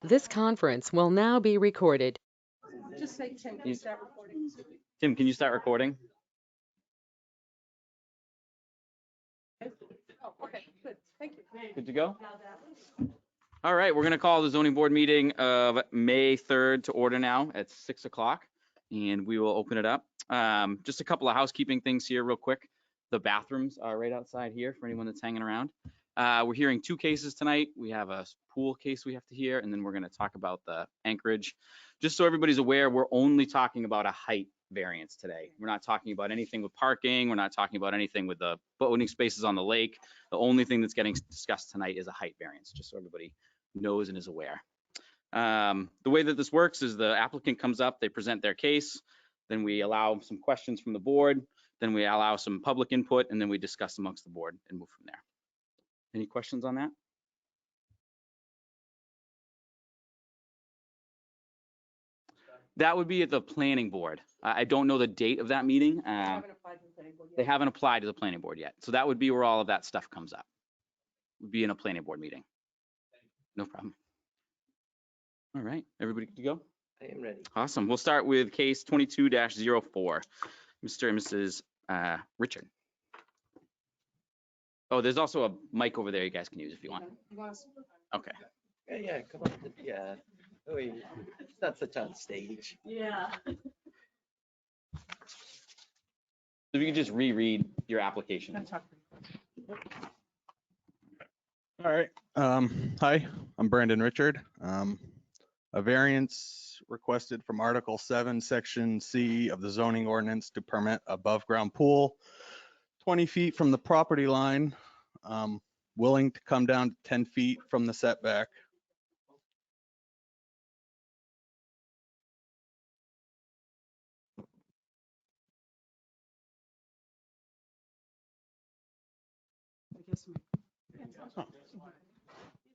This conference will now be recorded. Just say, Tim, can you start recording? Tim, can you start recording? Oh, okay, good, thank you. Good to go? All right, we're going to call the zoning board meeting of May 3rd to order now at 6 o'clock, and we will open it up. Just a couple of housekeeping things here real quick. The bathrooms are right outside here for anyone that's hanging around. We're hearing two cases tonight. We have a pool case we have to hear, and then we're going to talk about the anchorage. Just so everybody's aware, we're only talking about a height variance today. We're not talking about anything with parking. We're not talking about anything with the boating spaces on the lake. The only thing that's getting discussed tonight is a height variance, just so everybody knows and is aware. The way that this works is the applicant comes up, they present their case, then we allow some questions from the board, then we allow some public input, and then we discuss amongst the board and move from there. Any questions on that? That would be at the planning board. I don't know the date of that meeting. I haven't applied to the planning board yet. They haven't applied to the planning board yet. So that would be where all of that stuff comes up. Would be in a planning board meeting. No problem. All right, everybody good to go? I am ready. Awesome. We'll start with case 22-04, Mr. and Mrs. Richard. Oh, there's also a mic over there you guys can use if you want. You want us- Okay. Yeah, come on. Yeah. Oh, wait, it's not such on stage. Yeah. So if you could just reread your application. That's hard. All right. Hi, I'm Brandon Richard. A variance requested from Article 7, Section C of the zoning ordinance to permit above ground pool 20 feet from the property line, willing to come down to 10 feet from the setback.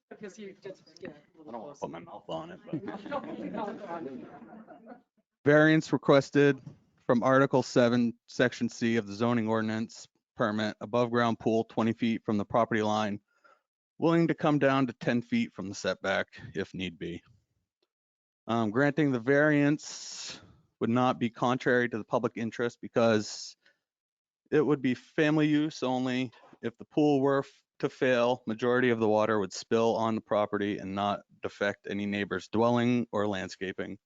Because you just get a I don't little want to closer. put my mouth on it, but. No, go on. Variance requested from Article 7, Section C of the zoning ordinance, permit above ground pool 20 feet from the property line, willing to come down to 10 feet from the setback if need be. Granting the variance would not be contrary to the public interest because it would be family use only. If the pool were to fail, majority of the water would spill on the property and not affect any neighbor's dwelling or landscaping.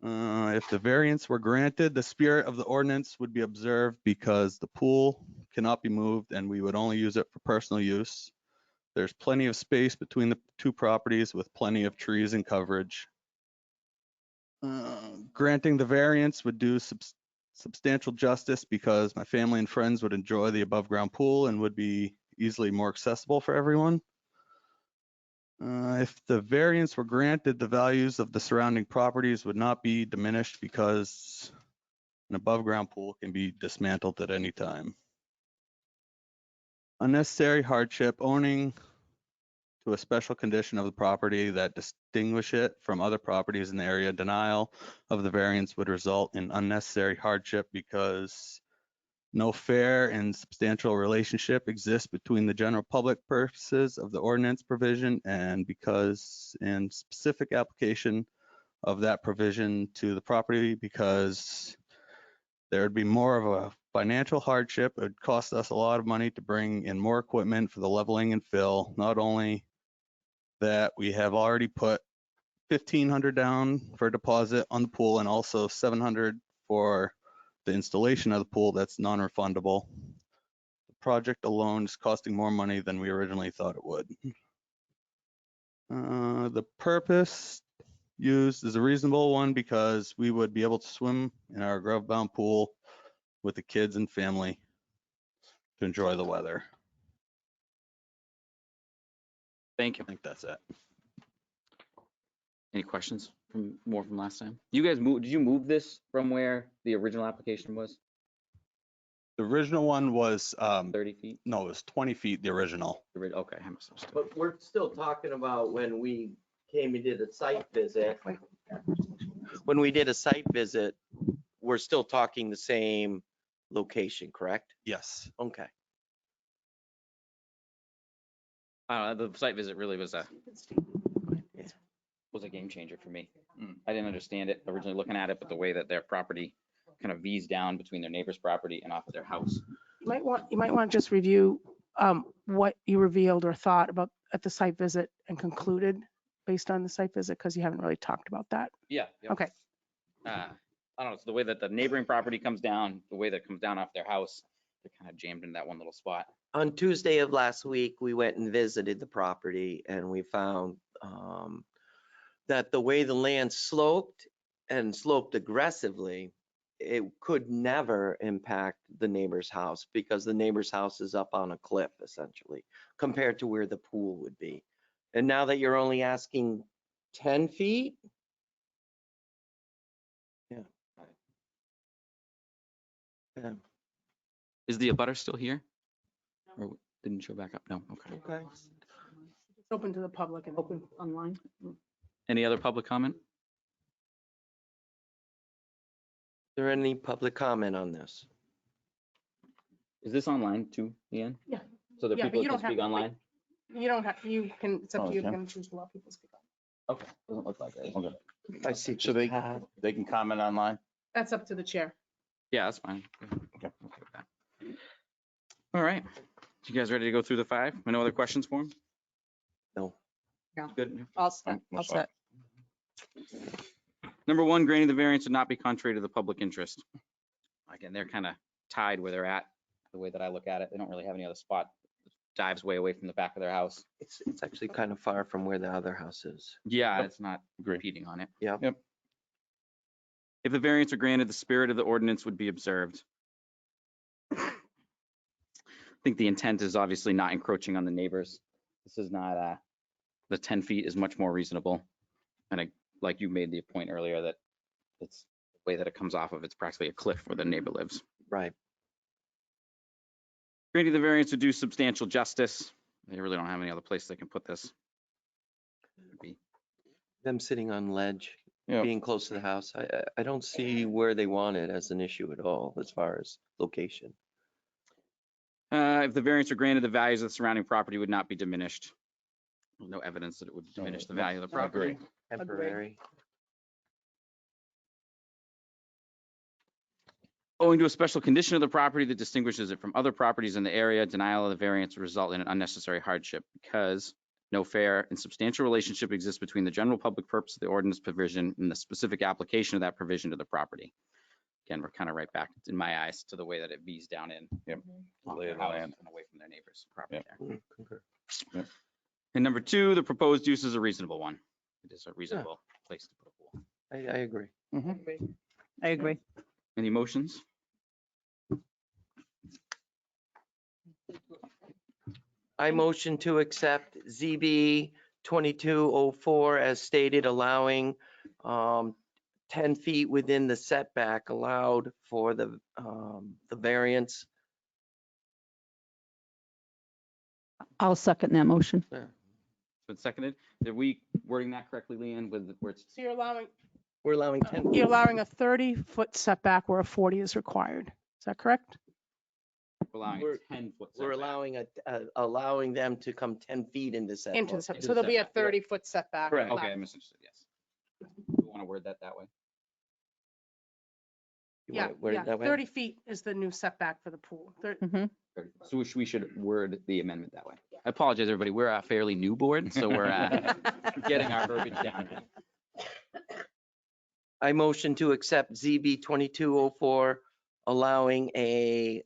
If the variance were granted, the spirit of the ordinance would be observed because the pool cannot be moved and we would only use it for personal use. There's plenty of space between the two properties with plenty of trees and coverage. Granting the variance would do substantial justice because my family and friends would enjoy the above ground pool and would be easily more accessible for everyone. If the variance were granted, the values of the surrounding properties would not be diminished because an above ground pool can be dismantled at any time. Unnecessary hardship, owning to a special condition of the property that distinguish it from other properties in the area. Denial of the variance would result in unnecessary hardship because no fair and substantial relationship exists between the general public purposes of the ordinance provision and because in specific application of that provision to the property because there would be more of a financial hardship. It would cost us a lot of money to bring in more equipment for the leveling and fill. Not only that, we have already put $1,500 down for a deposit on the pool and also $700 for the installation of the pool that's non-refundable. The project alone is costing more money than we originally thought it would. The purpose used is a reasonable one because we would be able to swim in our above-ground pool with the kids and family to enjoy the weather. Thank you. I think that's it. Any questions from last time? You guys moved, did you move this from where the original application was? The original one was, 30 feet? no, it was 20 feet, the original. Okay, I must have misunderstood. But we're still talking about when we came and did a site visit. When we did a site visit, we're still talking the same location, correct? Yes. Okay. The site visit really was a, Yeah. was a game changer for me. I didn't understand it originally looking at it, but the way that their property kind of V's down between their neighbor's property and off of their house. You might want to just review what you revealed or thought about at the site visit and concluded based on the site visit, because you haven't really talked about that. Yeah. Yep. Okay. I don't know, it's the way that the neighboring property comes down, the way that it comes down off their house, they're kind of jammed in that one little spot. On Tuesday of last week, we went and visited the property and we found that the way the land sloped and sloped aggressively, it could never impact the neighbor's house because the neighbor's house is up on a cliff essentially compared to where the pool would be. And now that you're only asking 10 feet? Yeah. Yeah. Is the abutter still here? Or didn't show back up? No, okay. Okay. It's open to the public and open online. Any other public comment? Is there any public comment on this? Is this online too, Leanne? Yeah. So the Yeah, but people you can don't have speak to, online? You don't have, you can, it's up Oh, to you, you okay. can choose to let people speak. Okay, doesn't look like it. Okay. I see. So they can comment online? That's up to the chair. Yeah, that's fine. Okay. with that. All right. You guys ready to go through the 5? No other questions for him? No. Good. I'll Fine, I'll that's set. Number 1, granting the variance would not be contrary to the public interest. Again, they're kind of tied where they're at, the way that I look at it. They don't really have any other spot. Dives way away from the back of their house. It's actually kind of far from where the other house is. Yeah, Yep. it's not Agree. repeating on it. Yeah. Yep. If the variance are granted, the spirit of the ordinance would be observed. I think the intent is obviously not encroaching on the neighbors. This is not, the 10 feet is much more reasonable. And like you made the point earlier that it's the way that it comes off of, it's practically a cliff where the neighbor lives. Right. Granting the variance would do substantial justice. They really don't have any other place they can put this. Them sitting on ledge, Yeah. being close to the house. I don't see where they want it as an issue at all as far as location. If the variance are granted, the values of the surrounding property would not be diminished. There's no evidence that it would diminish the value of the I agree. property. Temporary. Owing to a special condition of the property that distinguishes it from other properties in the area, denial of the variance would result in an unnecessary hardship because no fair and substantial relationship exists between the general public purpose of the ordinance provision and the specific application of that provision to the property. Again, we're kind of right back, in my eyes, to the way that it V's down in. Yep. off Lay their of the house land. and away from their neighbor's property Yep. there. Concur. And number 2, the proposed use is a reasonable one. It is a reasonable place to put a pool. I agree. I agree. Any motions? I motion to accept ZB 2204 as stated, allowing 10 feet within the setback allowed for the variance. I'll second that motion. Been seconded. Did we wording that correctly, Leanne, with where it's So you're allowing We're allowing 10. a 30-foot setback where a 40 is required. Is that correct? allowing We're- a 10-foot We're allowing them to come 10 feet into setback. Into the setback. Into So the there'll be a setback, 30-foot setback. Correct. Okay, I misunderstood, yes. You want to word that way? You Yeah, want it worded yeah, that way? 30 feet is the new setback for the pool. Mhm. So we should word the amendment that way. I apologize, everybody. We're a fairly new board, so we're getting our verbiage down. I motion to accept ZB 2204, allowing a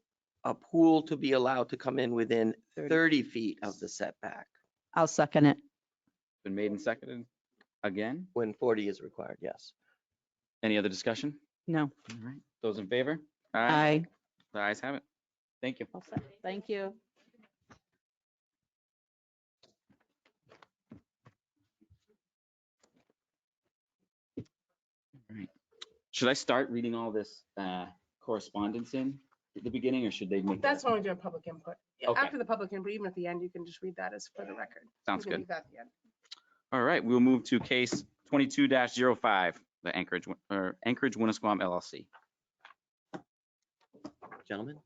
pool to be allowed to come in within 30 feet of the setback I'll second it. Been made and seconded again. when 40 is required, yes. Any other discussion? No. All right. Those in favor? Aye. The ayes have it. Thank you. Thank you. All right. Should I start reading all this correspondence in at the beginning, or should they make? That's that- when we do a public input. Yeah, Okay. after the public input, even at the end, you can just read that as for the record. Sounds You can good. leave that at the end. All right, we'll move to case 22-05, the Anchorage Winnisquam LLC. Gentlemen?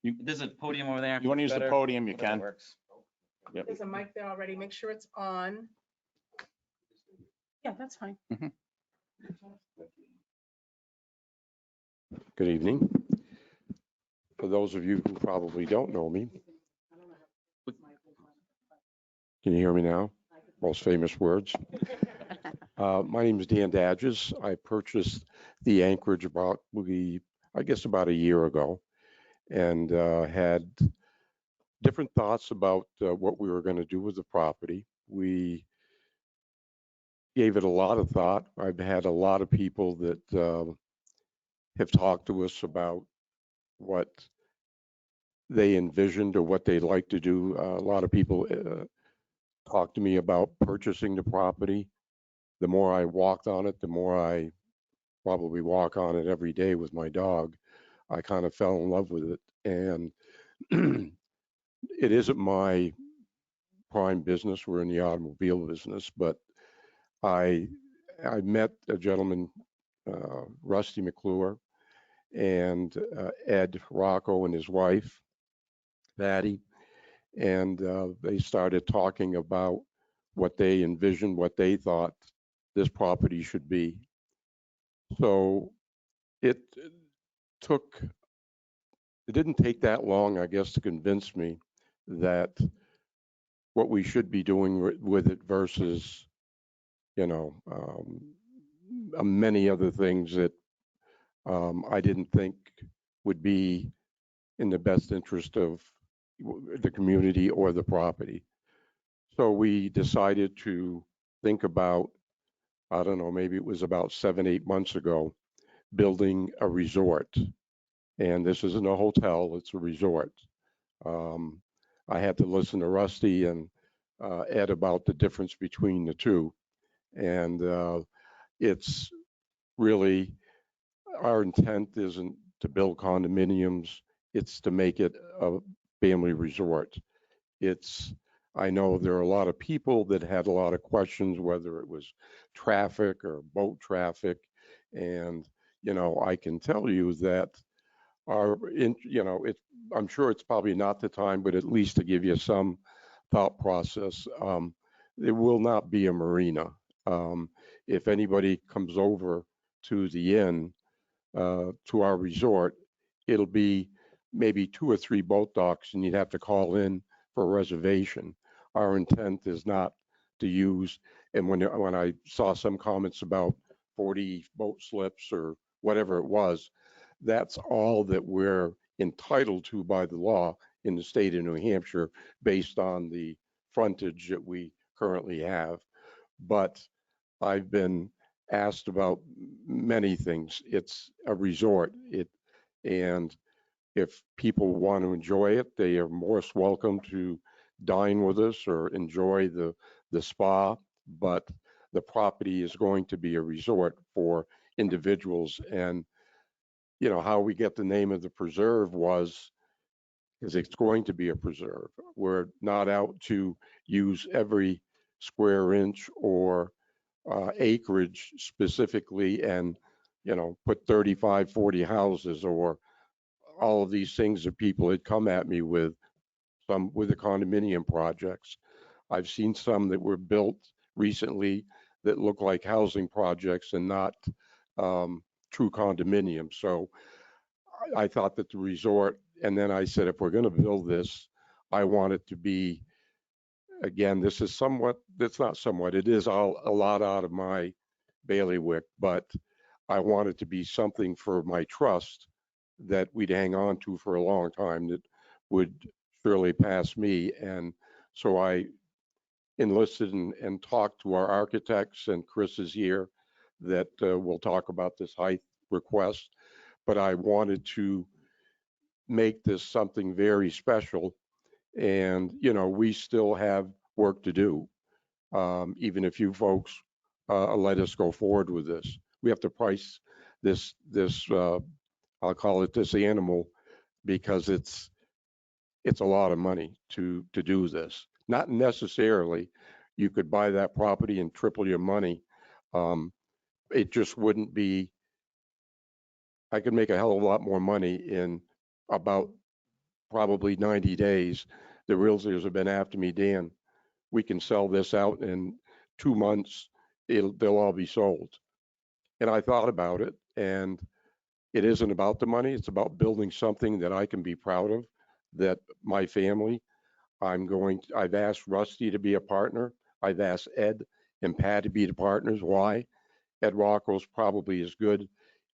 There's a podium over there. You want to use the Better? podium, you Whatever can. works. Yep. There's a mic there already. Make sure it's on. Yeah, that's fine. Good evening. For those of you who probably don't know me, can you hear me now? Most famous words. My name is Dan Dadges. I purchased the Anchorage about a year ago, and had different thoughts about what we were going to do with the property. We gave it a lot of thought. I've had a lot of people that have talked to us about what they envisioned or what they'd like to do. A lot of people talked to me about purchasing the property. The more I walked on it, the more I probably walk on it every day with my dog. I kind of fell in love with it. And it isn't my prime business. We're in the automobile business, but I met a gentleman, Rusty McClure, and Ed Rocco and his wife, Patty, and they started talking about what they envisioned, what they thought this property should be. So it didn't take that long, I guess, to convince me that what we should be doing with it versus, many other things that I didn't think would be in the best interest of the community or the property. So we decided to think about, I don't know, maybe it was about 7, 8 months ago, building a resort. And this isn't a hotel, it's a resort. I had to listen to Rusty and Ed about the difference between the two. And it's really, our intent isn't to build condominiums, it's to make it a family resort. I know there are a lot of people that had a lot of questions, whether it was traffic or boat traffic. And, I can tell you that I'm sure it's probably not the time, but at least to give you some thought process, it will not be a marina. If anybody comes over to the inn, to our resort, it'll be maybe 2 or 3 boat docks, and you'd have to call in for a reservation. Our intent is not to use, and when I saw some comments about 40 boat slips or whatever it was, that's all that we're entitled to by the law in the state of New Hampshire based on the frontage that we currently have. But I've been asked about many things. It's a resort. And if people want to enjoy it, they are most welcome to dine with us or enjoy the spa. But the property is going to be a resort for individuals. And how we get the name of the preserve was because it's going to be a preserve. We're not out to use every square inch or acreage specifically and, put 35, 40 houses or all of these things that people had come at me with, some with the condominium projects. I've seen some that were built recently that look like housing projects and not true condominiums. So I thought that the resort, and then I said, if we're going to build this, I want it to be, again, this is it is all a lot out of my bailiwick, but I want it to be something for my trust that we'd hang on to for a long time that would surely pass me. And so I enlisted and talked to our architects, and Chris is here, that we'll talk about this height request. But I wanted to make this something very special. And, we still have work to do. Even if you folks let us go forward with this, we have to price this, I'll call it this animal, because it's a lot of money to do this. Not necessarily you could buy that property and triple your money. It just wouldn't be, I could make a hell of a lot more money in about probably 90 days. The realtors have been after me, Dan, we can sell this out in 2 months they'll all be sold. And I thought about it, and it isn't about the money. It's about building something that I can be proud of, that my family, I've asked Rusty to be a partner. I've asked Ed and Pat to be the partners. Why? Ed Rocco's probably as good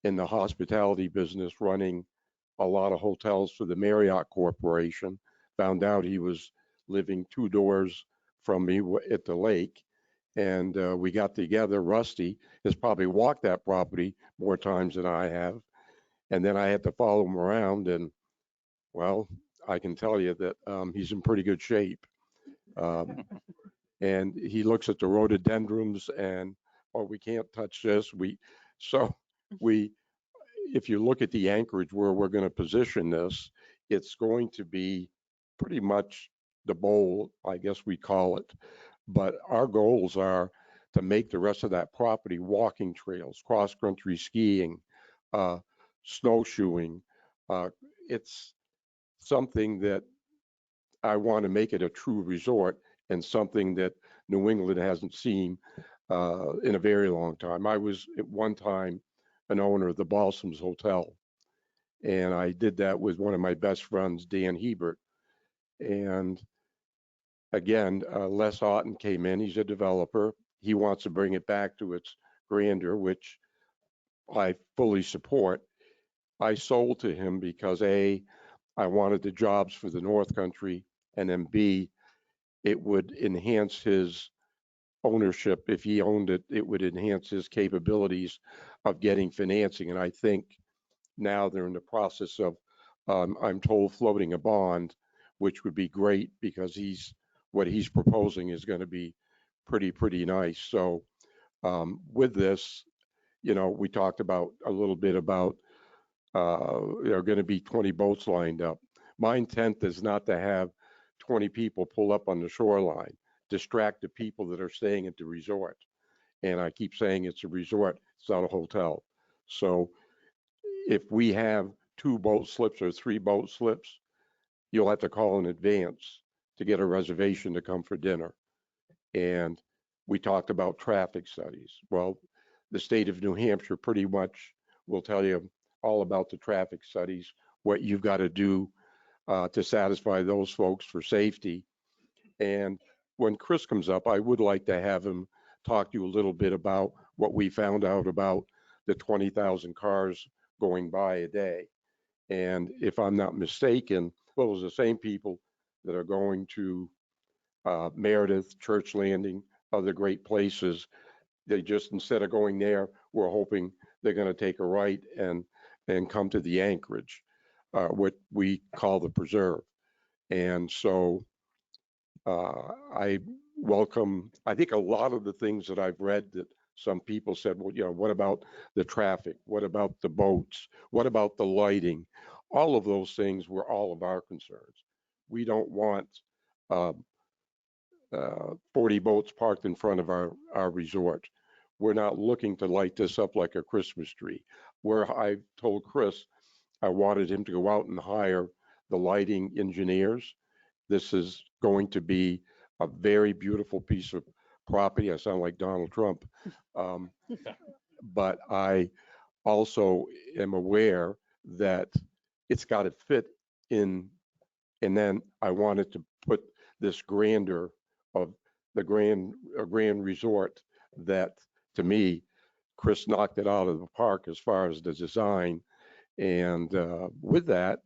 in the hospitality business, running a lot of hotels for the Marriott Corporation. Found out he was living 2 doors from me at the lake. And we got together. Rusty has probably walked that property more times than I have. And then I had to follow him around. And well, I can tell you that he's in pretty good shape. And he looks at the rhododendrons and, oh, we can't touch this. If you look at the anchorage where we're going to position this, it's going to be pretty much the bowl, I guess we call it. But our goals are to make the rest of that property walking trails, cross-country skiing, snowshoeing. It's something that I want to make it a true resort, and something that New England hasn't seen in a very long time. I was at one time an owner of the Balsams Hotel, and I did that with one of my best friends, Dan Hebert. And again, Les Otten came in. He's a developer. He wants to bring it back to its grandeur, which I fully support. I sold to him because A, I wanted the jobs for the North Country, and then B, it would enhance his ownership. If he owned it, it would enhance his capabilities of getting financing. And I think now they're in the process of, I'm told, floating a bond, which would be great because what he's proposing is going to be pretty nice. So with this, we talked about a little bit about there are going to be 20 boats lined up. My intent is not to have 20 people pull up on the shoreline, distract the people that are staying at the resort. And I keep saying it's a resort, it's not a hotel. So if we have 2 boat slips or 3 boat slips, you'll have to call in advance to get a reservation to come for dinner. And we talked about traffic studies. Well, the state of New Hampshire pretty much will tell you all about the traffic studies, what you've got to do to satisfy those folks for safety. And when Chris comes up, I would like to have him talk to you a little bit about what we found out about the 20,000 cars going by a day. And if I'm not mistaken, well, it's the same people that are going to Meredith, Church Landing, other great places. They just, instead of going there, we're hoping they're going to take a right and come to the anchorage, what we call the preserve. And so I welcome, I think a lot of the things that I've read that some people said, well, what about the traffic? What about the boats? What about the lighting? All of those things were all of our concerns. We don't want 40 boats parked in front of our resort. We're not looking to light this up like a Christmas tree. Where I told Chris I wanted him to go out and hire the lighting engineers. This is going to be a very beautiful piece of property. I sound like Donald Trump. But I also am aware that it's got to fit in. And then I wanted to put this grandeur of the grand resort that, to me, Chris knocked it out of the park as far as the design. And with that,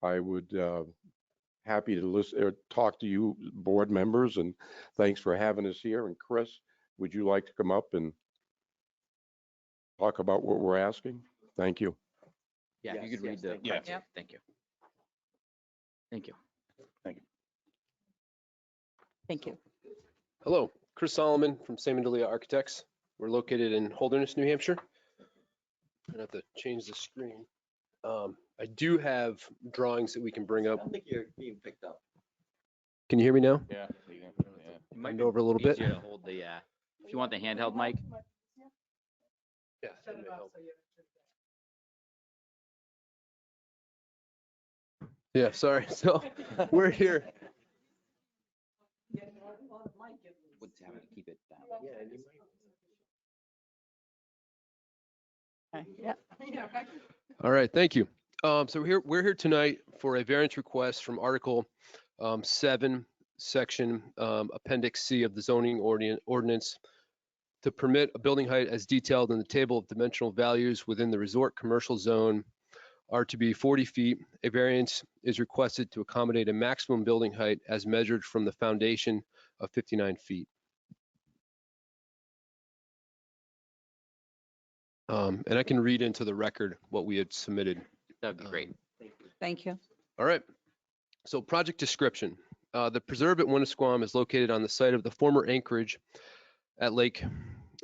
I would happy to listen or talk to you board members, and thanks for having us here. And Chris, would you like to come up and talk about what we're asking? Thank you. Yeah, if you could read the. Yeah. Thank you. Thank you. Thank you. Hello, Chris Solomon from Sam & Delia Architects. We're located in Holderness, New Hampshire. I'm gonna have to change the screen. I do have drawings that we can bring I up. don't think you're being picked up. Can you hear me now? Yeah. It might Bend be over a little bit. easier to hold the, if you want the handheld mic. Yeah. that may help. Yeah, sorry. So we're here. Would have to keep it down. Yeah, and you might Yeah. All right, thank you. So we're here tonight for a variance request from Article 7, Section Appendix C of the zoning ordinance to permit a building height as detailed in the table of dimensional values within the resort commercial zone are to be 40 feet. A variance is requested to accommodate a maximum building height as measured from the foundation of 59 feet. And I can read into the record what we had submitted. That'd be great. Thank you. All right. So project description. The preserve at Winnisquam is located on the site of the former anchorage at Lake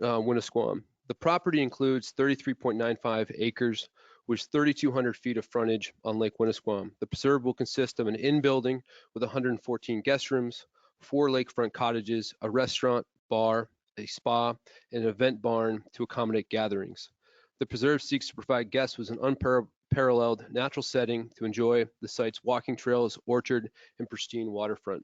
Winnisquam. The property includes 33.95 acres with 3,200 feet of frontage on Lake Winnisquam. The preserve will consist of an inn building with 114 guest rooms, 4 lakefront cottages, a restaurant, bar, a spa, and an event barn to accommodate gatherings. The preserve seeks to provide guests with an unparalleled natural setting to enjoy the site's walking trails, orchard, and pristine waterfront.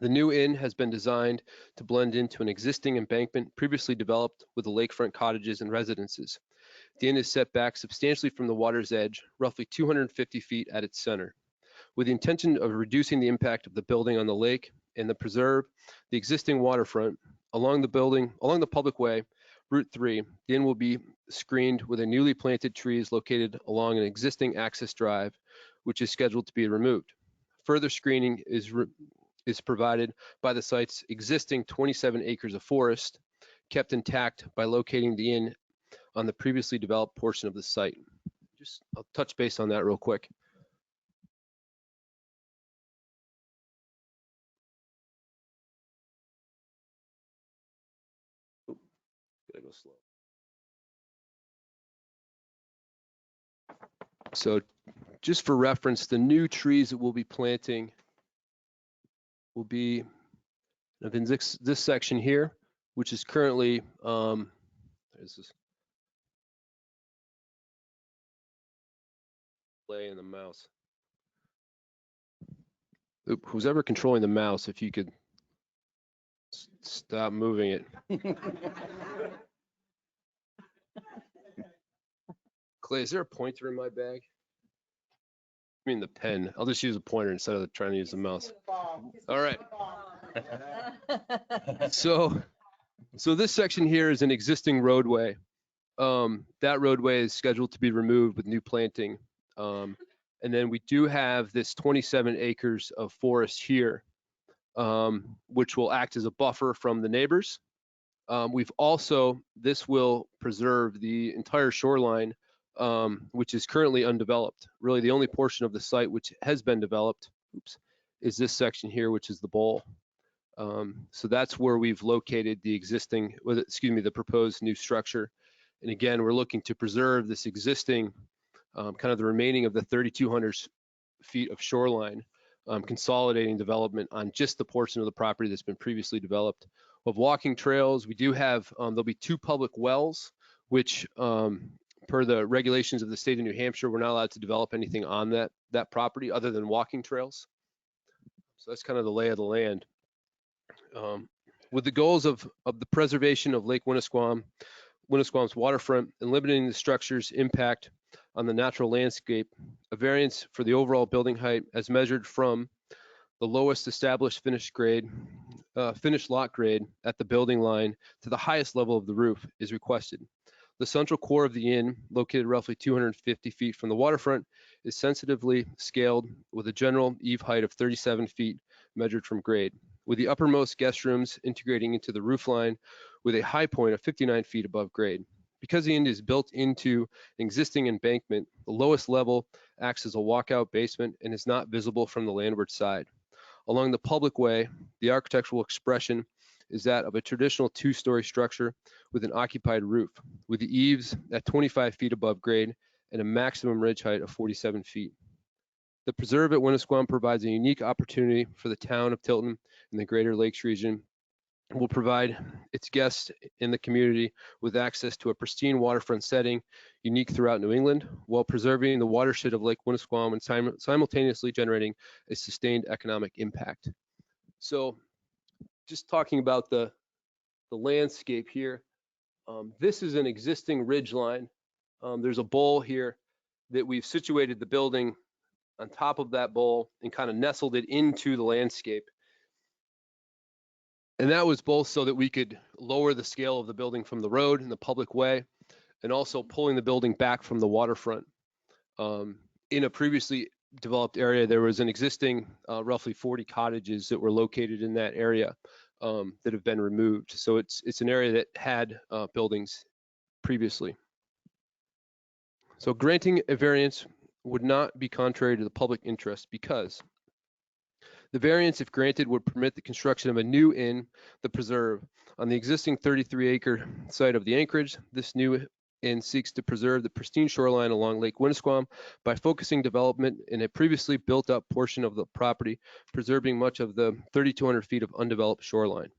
The new inn has been designed to blend into an existing embankment previously developed with the lakefront cottages and residences. The inn is set back substantially from the water's edge, roughly 250 feet at its center. With the intention of reducing the impact of the building on the lake and the preserve, the existing waterfront, along the public way, Route 3, the inn will be screened with a newly planted trees located along an existing access drive, which is scheduled to be removed. Further screening is provided by the site's existing 27 acres of forest, kept intact by locating the inn on the previously developed portion of the site. I'll touch base on that real quick. Gotta go slow. So just for reference, the new trees that we'll be planting will be in this section here, which is currently, there's this play in the mouse. Who's ever controlling the mouse, if you could stop moving it. Clay, is there a pointer in my bag? I mean the pen. I'll just use a pointer instead of trying to use the mouse. All right. So this section here is an existing roadway. That roadway is scheduled to be removed with new planting. And then we do have this 27 acres of forest here, which will act as a buffer from the neighbors. This will preserve the entire shoreline, which is currently undeveloped. Really, the only portion of the site which has been developed, is this section here, which is the bowl. So that's where we've located the proposed new structure. And again, we're looking to preserve this existing, kind of the remaining of the 3,200 feet of shoreline, consolidating development on just the portion of the property that's been previously developed. Of walking trails, we do have, there'll be 2 public wells, which per the regulations of the state of New Hampshire, we're not allowed to develop anything on that property other than walking trails. So that's kind of the lay of the land. With the goals of the preservation of Lake Winnisquam's waterfront and limiting the structure's impact on the natural landscape, a variance for the overall building height as measured from the lowest established finished lot grade at the building line to the highest level of the roof is requested. The central core of the inn, located roughly 250 feet from the waterfront, is sensitively scaled with a general eave height of 37 feet measured from grade, with the uppermost guest rooms integrating into the roof line with a high point of 59 feet above grade. Because the inn is built into an existing embankment, the lowest level acts as a walkout basement and is not visible from the landward side. Along the public way, the architectural expression is that of a traditional 2-story structure with an occupied roof, with the eaves at 25 feet above grade and a maximum ridge height of 47 feet. The preserve at Winnisquam provides a unique opportunity for the town of Tilton and the Greater Lakes region and will provide its guests in the community with access to a pristine waterfront setting unique throughout New England, while preserving the watershed of Lake Winnisquam and simultaneously generating a sustained economic impact. So just talking about the landscape here, this is an existing ridge line There's a bowl here that we've situated the building on top of that bowl and kind of nestled it into the landscape. And that was both so that we could lower the scale of the building from the road and the public way, and also pulling the building back from the waterfront. In a previously developed area, there was an existing roughly 40 cottages that were located in that area that have been removed. So it's an area that had buildings previously. So granting a variance would not be contrary to the public interest because the variance, if granted, would permit the construction of a new inn, the Preserve, on the existing 33-acre site of the anchorage. This new inn seeks to preserve the pristine shoreline along Lake Winnisquam by focusing development in a previously built-up portion of the property, preserving much of the 3,200 feet of undeveloped shoreline.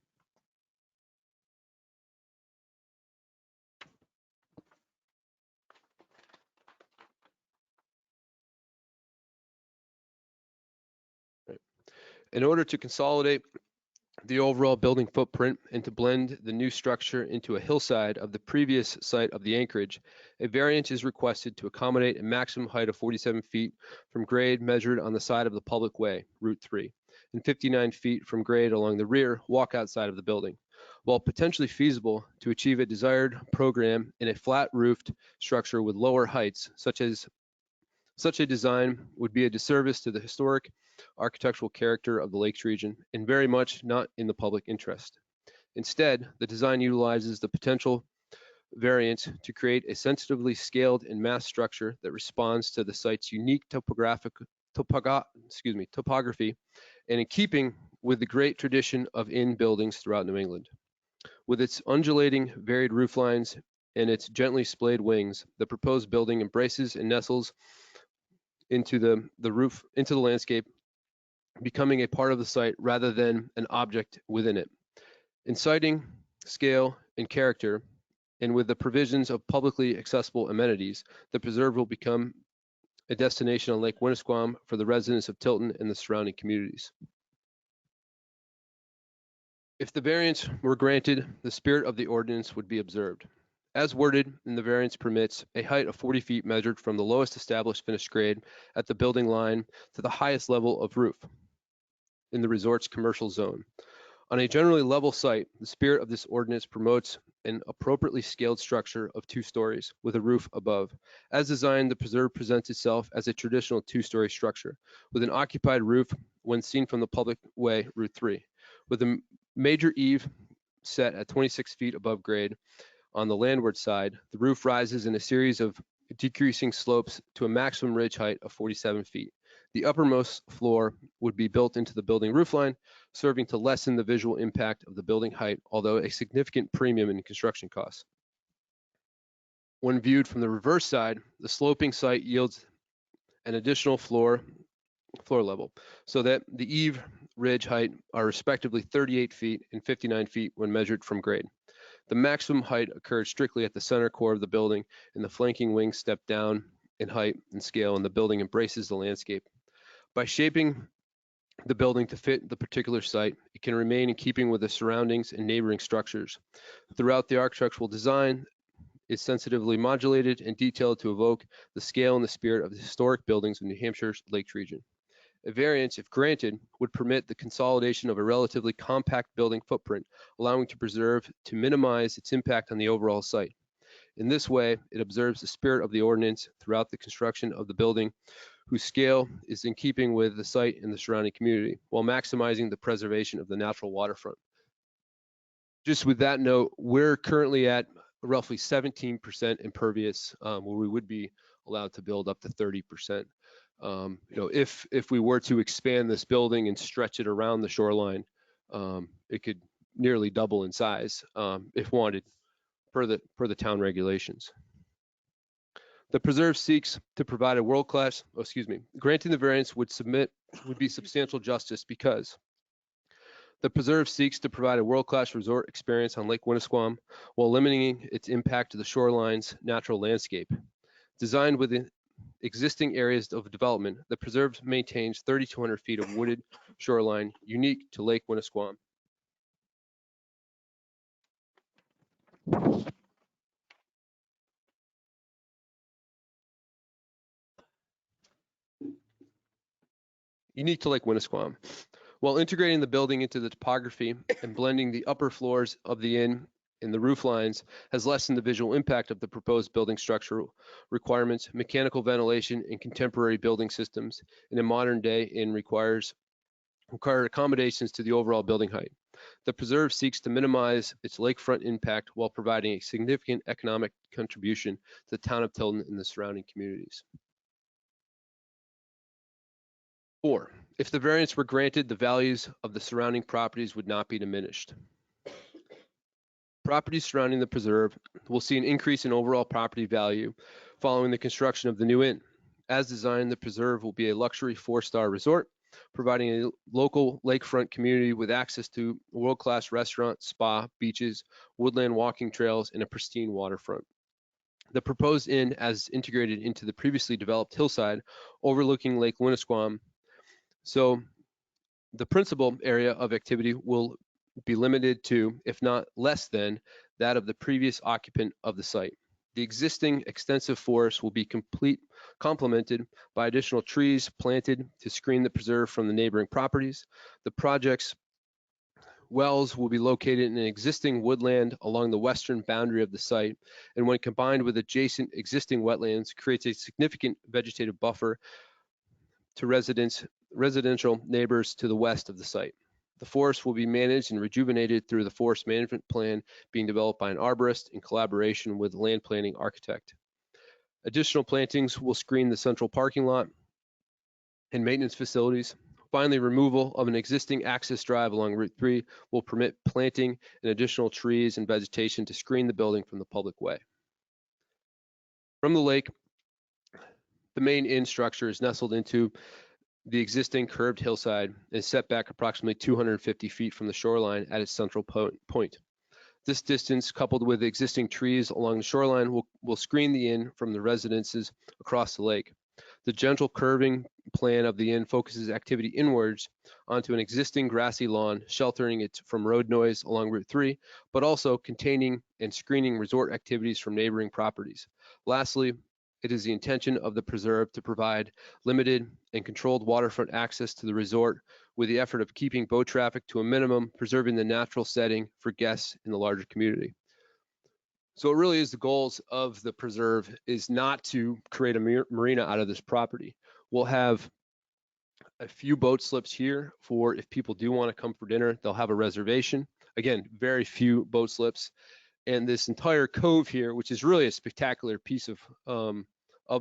In order to consolidate the overall building footprint and to blend the new structure into a hillside of the previous site of the anchorage, a variance is requested to accommodate a maximum height of 47 feet from grade measured on the side of the public way, Route 3, and 59 feet from grade along the rear walkout side of the building. While potentially feasible to achieve a desired program in a flat-roofed structure with lower heights, such a design would be a disservice to the historic architectural character of the Lakes region and very much not in the public interest. Instead, the design utilizes the potential variance to create a sensitively scaled and massed structure that responds to the site's unique topography and in keeping with the great tradition of inn buildings throughout New England. With its undulating, varied roof lines and its gently splayed wings, the proposed building embraces and nestles into the landscape, becoming a part of the site rather than an object within it. Inciting scale and character, and with the provisions of publicly accessible amenities, the preserve will become a destination on Lake Winnisquam for the residents of Tilton and the surrounding communities. If the variance were granted, the spirit of the ordinance would be observed. As worded, the variance permits a height of 40 feet measured from the lowest established finished grade at the building line to the highest level of roof in the resort's commercial zone. On a generally level site, the spirit of this ordinance promotes an appropriately scaled structure of 2 stories with a roof above. As designed, the preserve presents itself as a traditional 2-story structure with an occupied roof when seen from the public way, Route 3, with a major eave set at 26 feet above grade. On the landward side, the roof rises in a series of decreasing slopes to a maximum ridge height of 47 feet. The uppermost floor would be built into the building roofline, serving to lessen the visual impact of the building height, although a significant premium in construction costs. When viewed from the reverse side, the sloping site yields an additional floor level, so that the eave ridge height are respectively 38 feet and 59 feet when measured from grade. The maximum height occurs strictly at the center core of the building, and the flanking wings step down in height and scale, and the building embraces the landscape. By shaping the building to fit the particular site, it can remain in keeping with the surroundings and neighboring structures. Throughout the architectural design is sensitively modulated and detailed to evoke the scale and the spirit of the historic buildings of New Hampshire's Lakes region. A variance, if granted, would permit the consolidation of a relatively compact building footprint, allowing to preserve to minimize its impact on the overall site. In this way, it observes the spirit of the ordinance throughout the construction of the building, whose scale is in keeping with the site and the surrounding community, while maximizing the preservation of the natural waterfront. Just with that note, we're currently at roughly 17% impervious, where we would be allowed to build up to 30%. If we were to expand this building and stretch it around the shoreline, it could nearly double in size if wanted per the town regulations. The preserve seeks to provide a granting the variance would be substantial justice because the preserve seeks to provide a world-class resort experience on Lake Winnisquam while limiting its impact to the shoreline's natural landscape. Designed within existing areas of development, the preserve maintains 3,200 feet of wooded shoreline unique to Lake Winnisquam. unique to Lake Winnisquam. While integrating the building into the topography and blending the upper floors of the inn in the roof lines has lessened the visual impact of the proposed building structural requirements, mechanical ventilation, and contemporary building systems in a modern day inn require accommodations to the overall building height. The preserve seeks to minimize its lakefront impact while providing a significant economic contribution to the town of Tilton and the surrounding communities. 4, if the variance were granted, the values of the surrounding properties would not be diminished. Properties surrounding the preserve will see an increase in overall property value following the construction of the new inn. As designed, the preserve will be a luxury 4-star resort, providing a local lakefront community with access to a world-class restaurant, spa, beaches, woodland walking trails, and a pristine waterfront. The proposed inn, as integrated into the previously developed hillside overlooking Lake Winnisquam, so the principal area of activity will be limited to, if not less than, that of the previous occupant of the site. The existing extensive forest will be complemented by additional trees planted to screen the preserve from the neighboring properties. The project's wells will be located in an existing woodland along the western boundary of the site, and when combined with adjacent existing wetlands, creates a significant vegetative buffer to residential neighbors to the west of the site. The forest will be managed and rejuvenated through the forest management plan being developed by an arborist in collaboration with a land planning architect. Additional plantings will screen the central parking lot and maintenance facilities. Finally, removal of an existing access drive along Route 3 will permit planting and additional trees and vegetation to screen the building from the public way. From the lake, the main inn structure is nestled into the existing curved hillside and is set back approximately 250 feet from the shoreline at its central point. This distance, coupled with the existing trees along the shoreline, will screen the inn from the residences across the lake. The gentle curving plan of the inn focuses activity inwards onto an existing grassy lawn, sheltering it from road noise along Route 3, but also containing and screening resort activities from neighboring properties. Lastly, it is the intention of the preserve to provide limited and controlled waterfront access to the resort with the effort of keeping boat traffic to a minimum, preserving the natural setting for guests in the larger community. So it really is the goals of the preserve is not to create a marina out of this property. We'll have a few boat slips here for if people do want to come for dinner, they'll have a reservation. Again, very few boat slips. And this entire cove here, which is really a spectacular piece of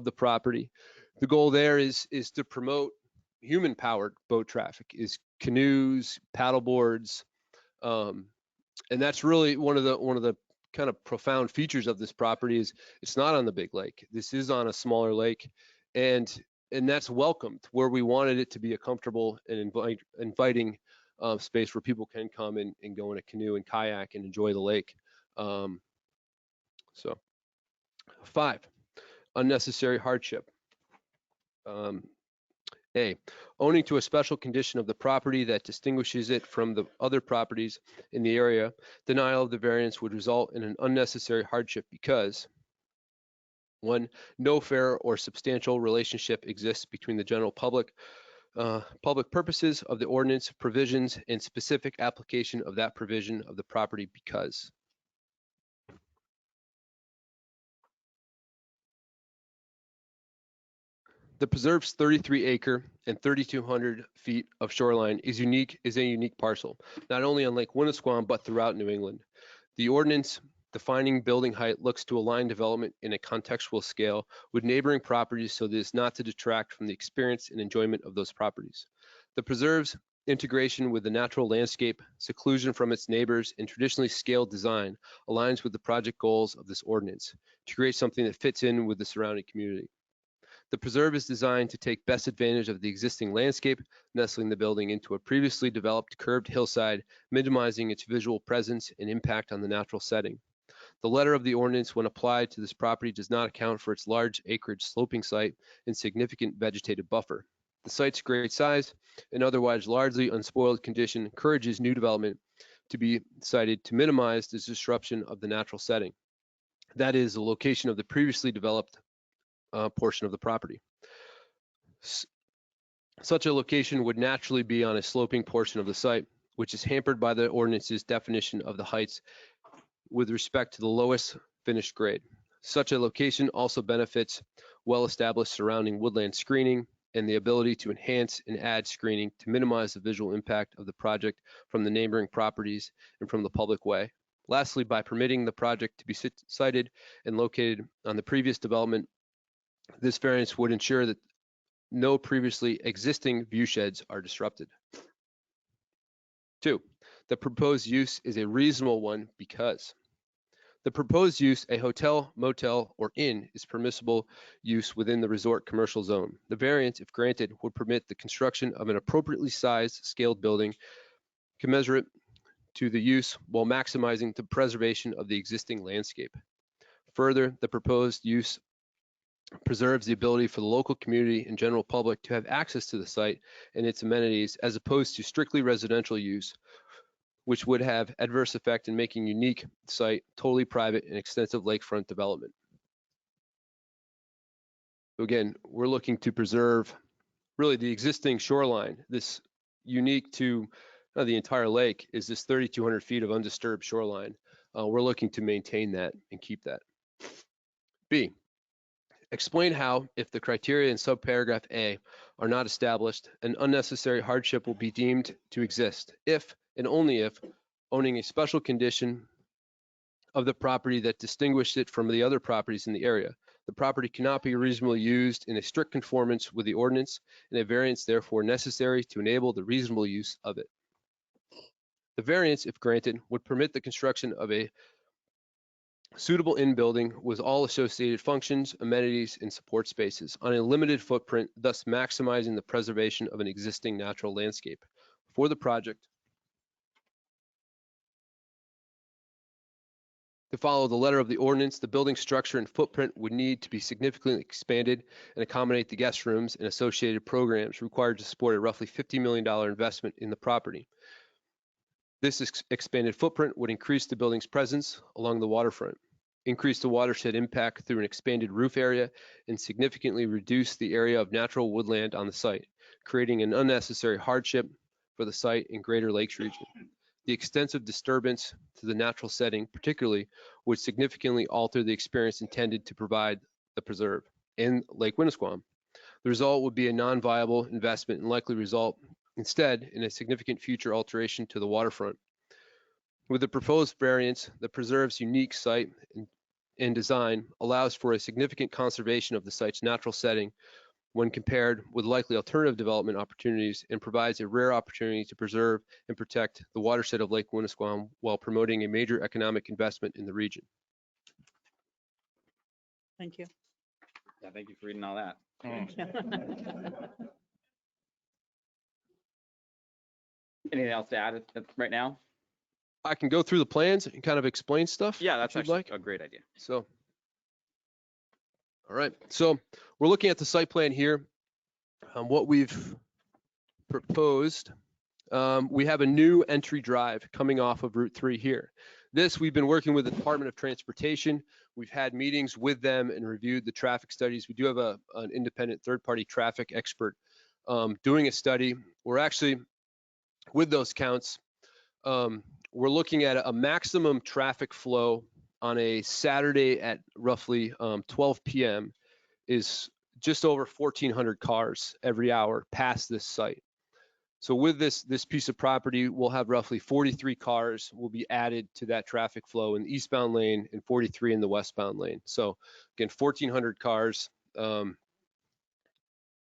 the property. The goal there is to promote human-powered boat traffic, is canoes, paddle boards, and that's really one of the kind of profound features of this property is it's not on the big lake. This is on a smaller lake, and that's welcomed where we wanted it to be a comfortable and inviting space where people can come and go in a canoe and kayak and enjoy the lake. So 5, unnecessary hardship. A, owning to a special condition of the property that distinguishes it from the other properties in the area, denial of the variance would result in an unnecessary hardship because 1, no fair or substantial relationship exists between the general public purposes of the ordinance provisions and specific application of that provision of the property because. The preserve's 33-acre and 3,200 feet of shoreline is a unique parcel, not only on Lake Winnisquam, but throughout New England. The ordinance defining building height looks to align development in a contextual scale with neighboring properties so that as not to detract from the experience and enjoyment of those properties. The preserve's integration with the natural landscape, seclusion from its neighbors, and traditionally scaled design aligns with the project goals of this ordinance to create something that fits in with the surrounding community. The preserve is designed to take best advantage of the existing landscape, nestling the building into a previously developed curved hillside, minimizing its visual presence and impact on the natural setting. The letter of the ordinance, when applied to this property, does not account for its large acreage sloping site and significant vegetative buffer. The site's great size and otherwise largely unspoiled condition encourages new development to be sited to minimize the disruption of the natural setting. That is the location of the previously developed portion of the property. Such a location would naturally be on a sloping portion of the site, which is hampered by the ordinance's definition of the heights with respect to the lowest finished grade. Such a location also benefits well-established surrounding woodland screening and the ability to enhance and add screening to minimize the visual impact of the project from the neighboring properties and from the public way. Lastly, by permitting the project to be sited and located on the previous development, this variance would ensure that no previously existing view sheds are disrupted. 2, the proposed use is a reasonable one because the proposed use, a hotel, motel, or inn, is permissible use within the resort commercial zone. The variance, if granted, would permit the construction of an appropriately sized scaled building commensurate to the use while maximizing the preservation of the existing landscape. Further, the proposed use preserves the ability for the local community and general public to have access to the site and its amenities as opposed to strictly residential use, which would have adverse effect in making unique site totally private and extensive lakefront development. So again, we're looking to preserve really the existing shoreline. This unique to the entire lake is this 3,200 feet of undisturbed shoreline. We're looking to maintain that and keep that. B, explain how, if the criteria in subparagraph A are not established, an unnecessary hardship will be deemed to exist if and only if owning a special condition of the property that distinguished it from the other properties in the area. The property cannot be reasonably used in a strict conformance with the ordinance, and a variance therefore necessary to enable the reasonable use of it. The variance, if granted, would permit the construction of a suitable in-building with all associated functions, amenities, and support spaces on a limited footprint, thus maximizing the preservation of an existing natural landscape. For the project, to follow the letter of the ordinance, the building structure and footprint would need to be significantly expanded and accommodate the guest rooms and associated programs required to support a roughly $50 million investment in the property. This expanded footprint would increase the building's presence along the waterfront, increase the watershed impact through an expanded roof area, and significantly reduce the area of natural woodland on the site, creating an unnecessary hardship for the site and Greater Lakes region. The extensive disturbance to the natural setting particularly would significantly alter the experience intended to provide the preserve in Lake Winnisquam. The result would be a non-viable investment and likely result instead in a significant future alteration to the waterfront. With the proposed variance, the preserve's unique site and design allows for a significant conservation of the site's natural setting when compared with likely alternative development opportunities, and provides a rare opportunity to preserve and protect the watershed of Lake Winnisquam while promoting a major economic investment in the region. Thank you. Yeah, thank you for reading all that. Anything else to add right now? I can go through the plans and kind of explain stuff. Yeah, that's if you'd actually like. a great idea. So, all right. So we're looking at the site plan here. What we've proposed, we have a new entry drive coming off of Route 3 here. This, we've been working with the Department of Transportation. We've had meetings with them and reviewed the traffic studies. We do have an independent third-party traffic expert doing a study. We're actually, with those counts, we're looking at a maximum traffic flow on a Saturday at roughly 12 p.m. is just over 1,400 cars every hour past this site. So with this piece of property, we'll have roughly 43 cars will be added to that traffic flow in the eastbound lane and 43 in the westbound lane. So again, 1,400 cars.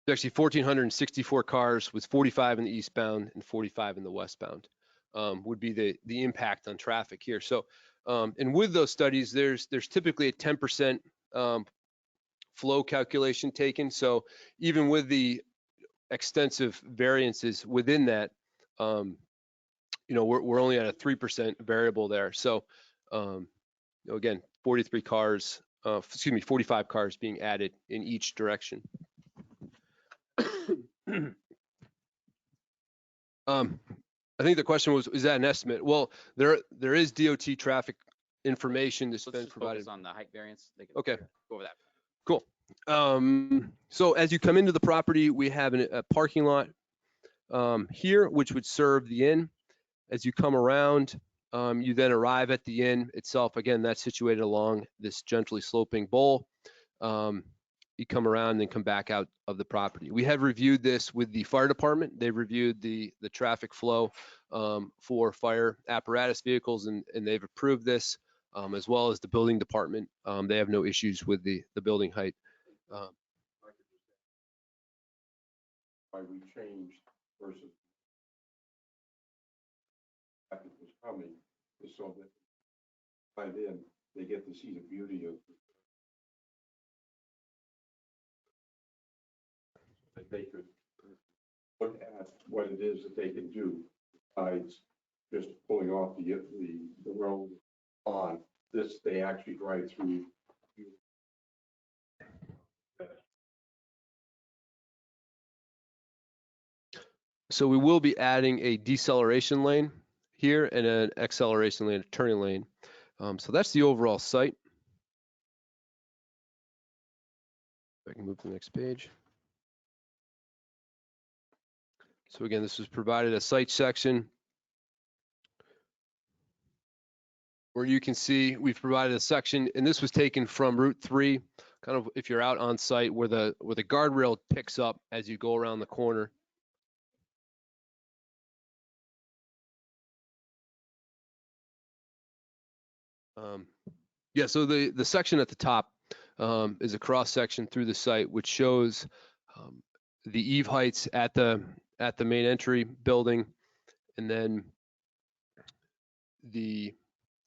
Actually 1,464 cars with 45 in the eastbound and 45 in the westbound would be the impact on traffic here. So, and with those studies, there's typically a 10% flow calculation taken. So even with the extensive variances within that, we're only at a 3% variable there. So, again, 45 cars being added in each direction. I think the question was, is that an estimate? Well, there is DOT traffic information that's Let's been just provided. focus on the height variance. Okay. Go over that. Cool. So as you come into the property, we have a parking lot here, which would serve the inn. As you come around, you then arrive at the inn itself. Again, that's situated along this gently sloping bowl. You come around and then come back out of the property. We have reviewed this with the fire department. They've reviewed the traffic flow for fire apparatus vehicles, and they've approved this, as well as the building department. They have no issues with the building height. Why we changed versus it was coming is so that by then they get to see the beauty of that they could look at what it is that they can do besides just pulling off the road on this. They actually drive through. So we will be adding a deceleration lane here and an acceleration lane, a turning lane. So that's the overall site. If I can move to the next page. So again, this was provided a site section where you can see we've provided a section, and this was taken from Route 3, kind of if you're out on site where the guardrail picks up as you go around the corner. Yeah, so the section at the top is a cross section through the site, which shows the eave heights at the main entry building, and then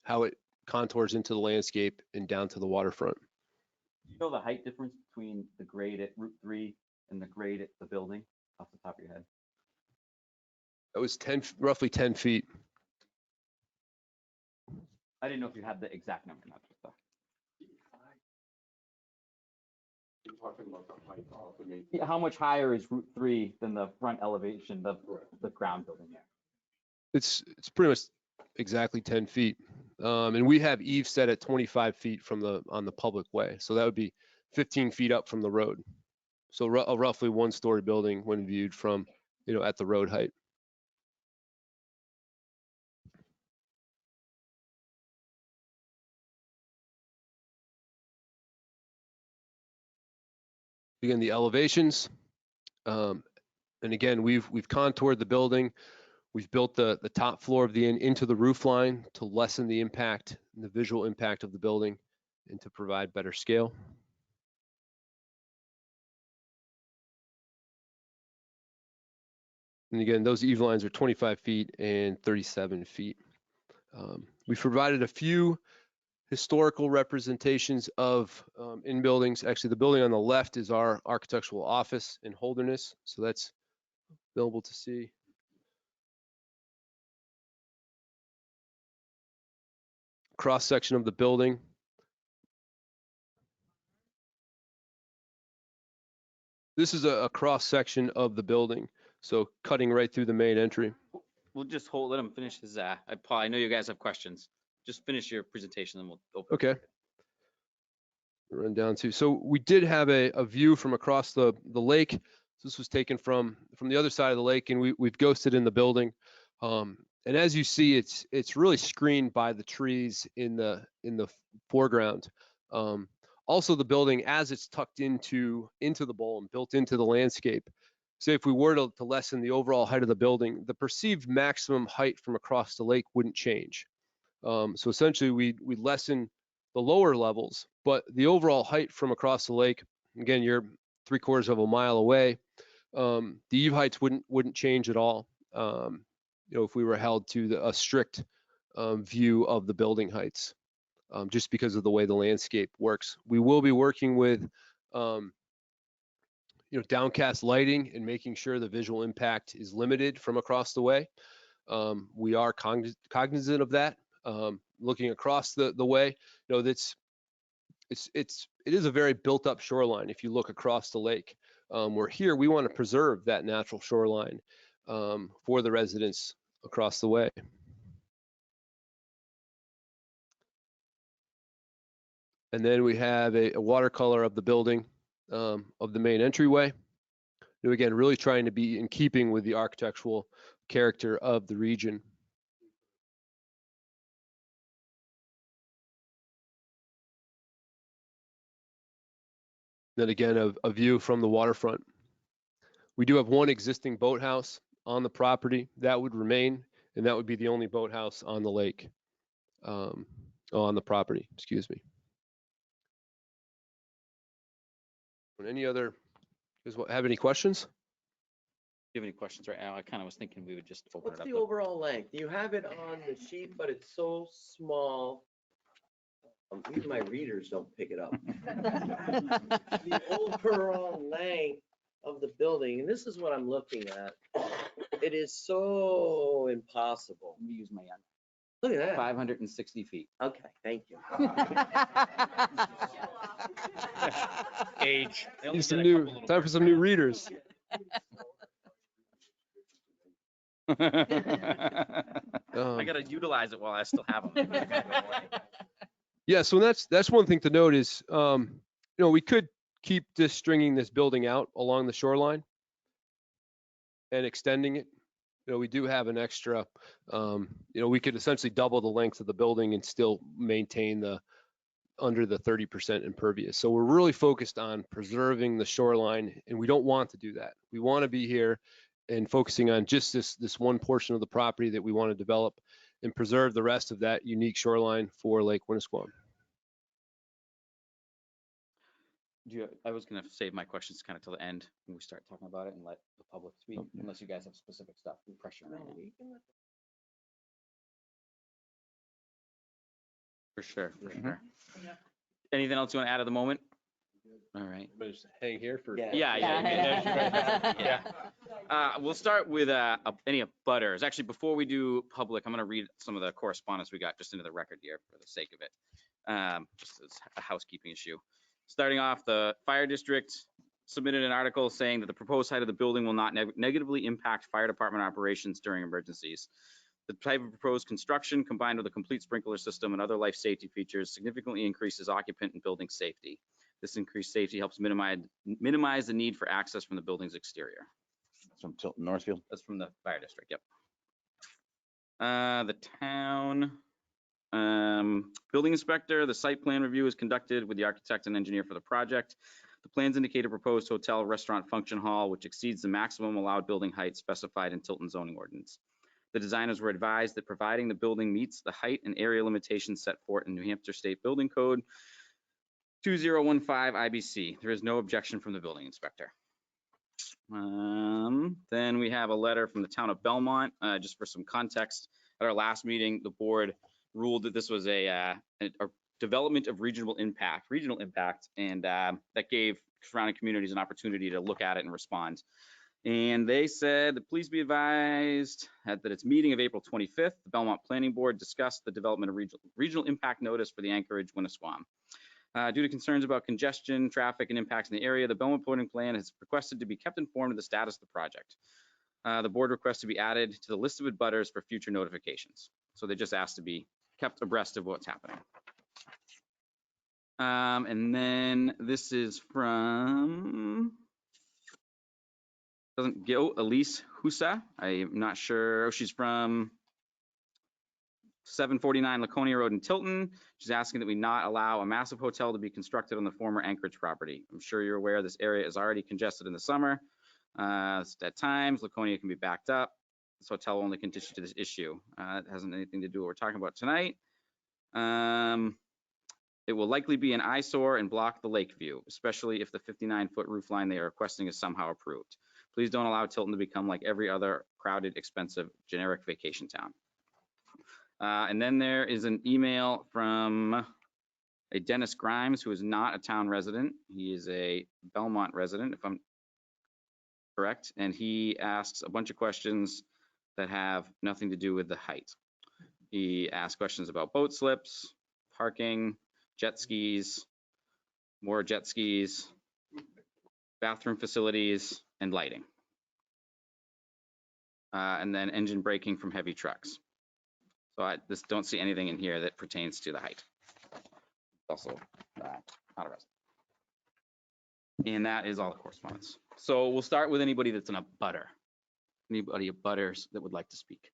how it contours into the landscape and down to the waterfront. Do you know the height difference between the grade at Route 3 and the grade at the building off the top of your head? That was roughly 10 feet. I didn't know if you had the exact number, not just the. You're talking about the height off the main. Yeah, how much higher is Route 3 than the front elevation of the ground building there? It's pretty much exactly 10 feet. And we have eave set at 25 feet on the public way. So that would be 15 feet up from the road. So a roughly one-story building when viewed from, at the road height. Again, the elevations. And again, we've contoured the building. We've built the top floor of the inn into the roof line to lessen the impact, the visual impact of the building, and to provide better scale. And again, those eave lines are 25 feet and 37 feet. We've provided a few historical representations of in buildings. Actually, the building on the left is our architectural office in Holderness, so that's available to see. Cross section of the building. This is a cross section of the building, so cutting right through the main entry. We'll just let him finish his, Paul, I know you guys have questions. Just finish your presentation and we'll open. Okay. Run down to, so we did have a view from across the lake. This was taken from the other side of the lake, and we've ghosted in the building. And as you see, it's really screened by the trees in the foreground. Also, the building, as it's tucked into the bowl and built into the landscape, say if we were to lessen the overall height of the building, the perceived maximum height from across the lake wouldn't change. So essentially, we lessen the lower levels, but the overall height from across the lake, again, you're 3/4 of a mile away. The eave heights wouldn't change at all. If we were held to a strict view of the building heights, just because of the way the landscape works. We will be working with downcast lighting and making sure the visual impact is limited from across the way. We are cognizant of that. Looking across the way, it is a very built up shoreline. If you look across the lake, we're here, we want to preserve that natural shoreline for the residents across the way. And then we have a watercolor of the building of the main entryway. Again, really trying to be in keeping with the architectural character of the region. Then again, a view from the waterfront. We do have one existing boathouse on the property that would remain, and that would be the only boathouse on the lake, on the property, excuse me. Any other, have any questions? Do you have any questions right now? I kind of was thinking we would just open What's it up. the overall length? You have it on the sheet, but it's so small. Even my readers don't pick it up. The overall length of the building, and this is what I'm looking at. It is so impossible. Let me use my Look at that. 560 feet. Okay, thank you. Age. Time for some new readers. I gotta utilize it while I still have them. Yeah, so that's one thing to note is, we could keep stringing this building out along the shoreline and extending it. We do have an extra, we could essentially double the length of the building and still maintain under the 30% impervious. So we're really focused on preserving the shoreline, and we don't want to do that. We want to be here and focusing on just this one portion of the property that we want to develop and preserve the rest of that unique shoreline for Lake Winnisquam. I was gonna save my questions kind of till the end when we start talking about it and let the public speak, unless you guys have specific stuff. Pressure right now. For sure, for sure. Anything else you want to add at the moment? All right. Just hang here for. Yeah. We'll start with any butters. Actually, before we do public, I'm going to read some of the correspondence we got just into the record here for the sake of it. Just as a housekeeping issue. Starting off, the fire district submitted an article saying that the proposed height of the building will not negatively impact fire department operations during emergencies. The type of proposed construction, combined with a complete sprinkler system and other life safety features, significantly increases occupant and building safety. This increased safety helps minimize the need for access from the building's exterior. That's from Tilton Northfield. That's from the fire district, yep. The town building inspector, the site plan review is conducted with the architect and engineer for the project. The plans indicate a proposed hotel, restaurant, function hall, which exceeds the maximum allowed building height specified in Tilton zoning ordinance. The designers were advised that providing the building meets the height and area limitations set forth in New Hampshire State Building Code 2015 IBC. There is no objection from the building inspector. Then we have a letter from the town of Belmont, just for some context. At our last meeting, the board ruled that this was a development of regional impact, and that gave surrounding communities an opportunity to look at it and respond. And they said, please be advised at its meeting of April 25th, the Belmont Planning Board discussed the development of regional impact notice for the Anchorage Winnisquam. Due to concerns about congestion, traffic, and impacts in the area, the Belmont Planning Plan has requested to be kept informed of the status of the project. The board requests to be added to the list of abutters for future notifications. So they just asked to be kept abreast of what's happening. And then this is from, doesn't go, Elise Husa. I'm not sure. Oh, she's from 749 Laconia Road in Tilton. She's asking that we not allow a massive hotel to be constructed on the former Anchorage property. I'm sure you're aware this area is already congested in the summer. At times, Laconia can be backed up. This hotel only contributes to this issue. It hasn't anything to do with what we're talking about tonight. It will likely be an eyesore and block the lake view, especially if the 59-foot roof line they are requesting is somehow approved. Please don't allow Tilton to become like every other crowded, expensive, generic vacation town. And then there is an email from a Dennis Grimes, who is not a town resident. He is a Belmont resident, if I'm correct. And he asks a bunch of questions that have nothing to do with the height. He asks questions about boat slips, parking, jet skis, more jet skis, bathroom facilities, and lighting. And then engine braking from heavy trucks. So I just don't see anything in here that pertains to the height. Also, not a resident. And that is all the correspondence. So we'll start with anybody that's in a butter. Anybody a butters that would like to speak.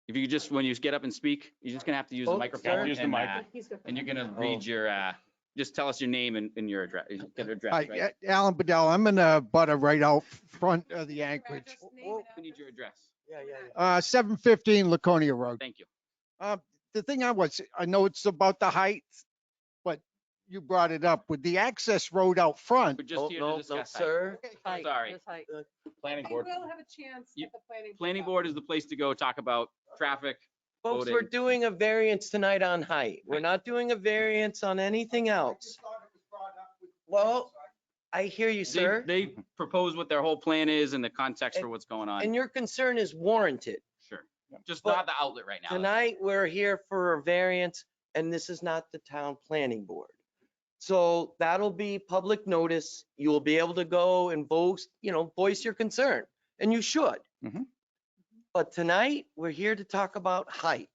If you just, when you get up and speak, you're just gonna have to use the Oh, microphone. sir. Use the and, mic. and you're gonna Oh. read your, just tell us your name and your address, get address, Hi, right? Alan Bedell. I'm in a butter right out front of the Anchorage. We need your address. Yeah. 715 Laconia Road. Thank you. The thing I know it's about the height, but you brought it up with the access road out front. We're just Oh, here to no, discuss. height. sir. Sorry. Planning board. have a chance You- Planning board is the place to go talk about traffic. Folks, Voting. we're doing a variance tonight on height. We're not doing a variance on anything else. Well, I hear you, sir. They propose what their whole plan is and the context for what's going on. And your concern is warranted. Sure. Just But not the outlet right now. Tonight, we're here for a variance, and this is not the town planning board. So that'll be public notice. You will be able to go and voice your concern, and you should. Mhm. But tonight, we're here to talk about height.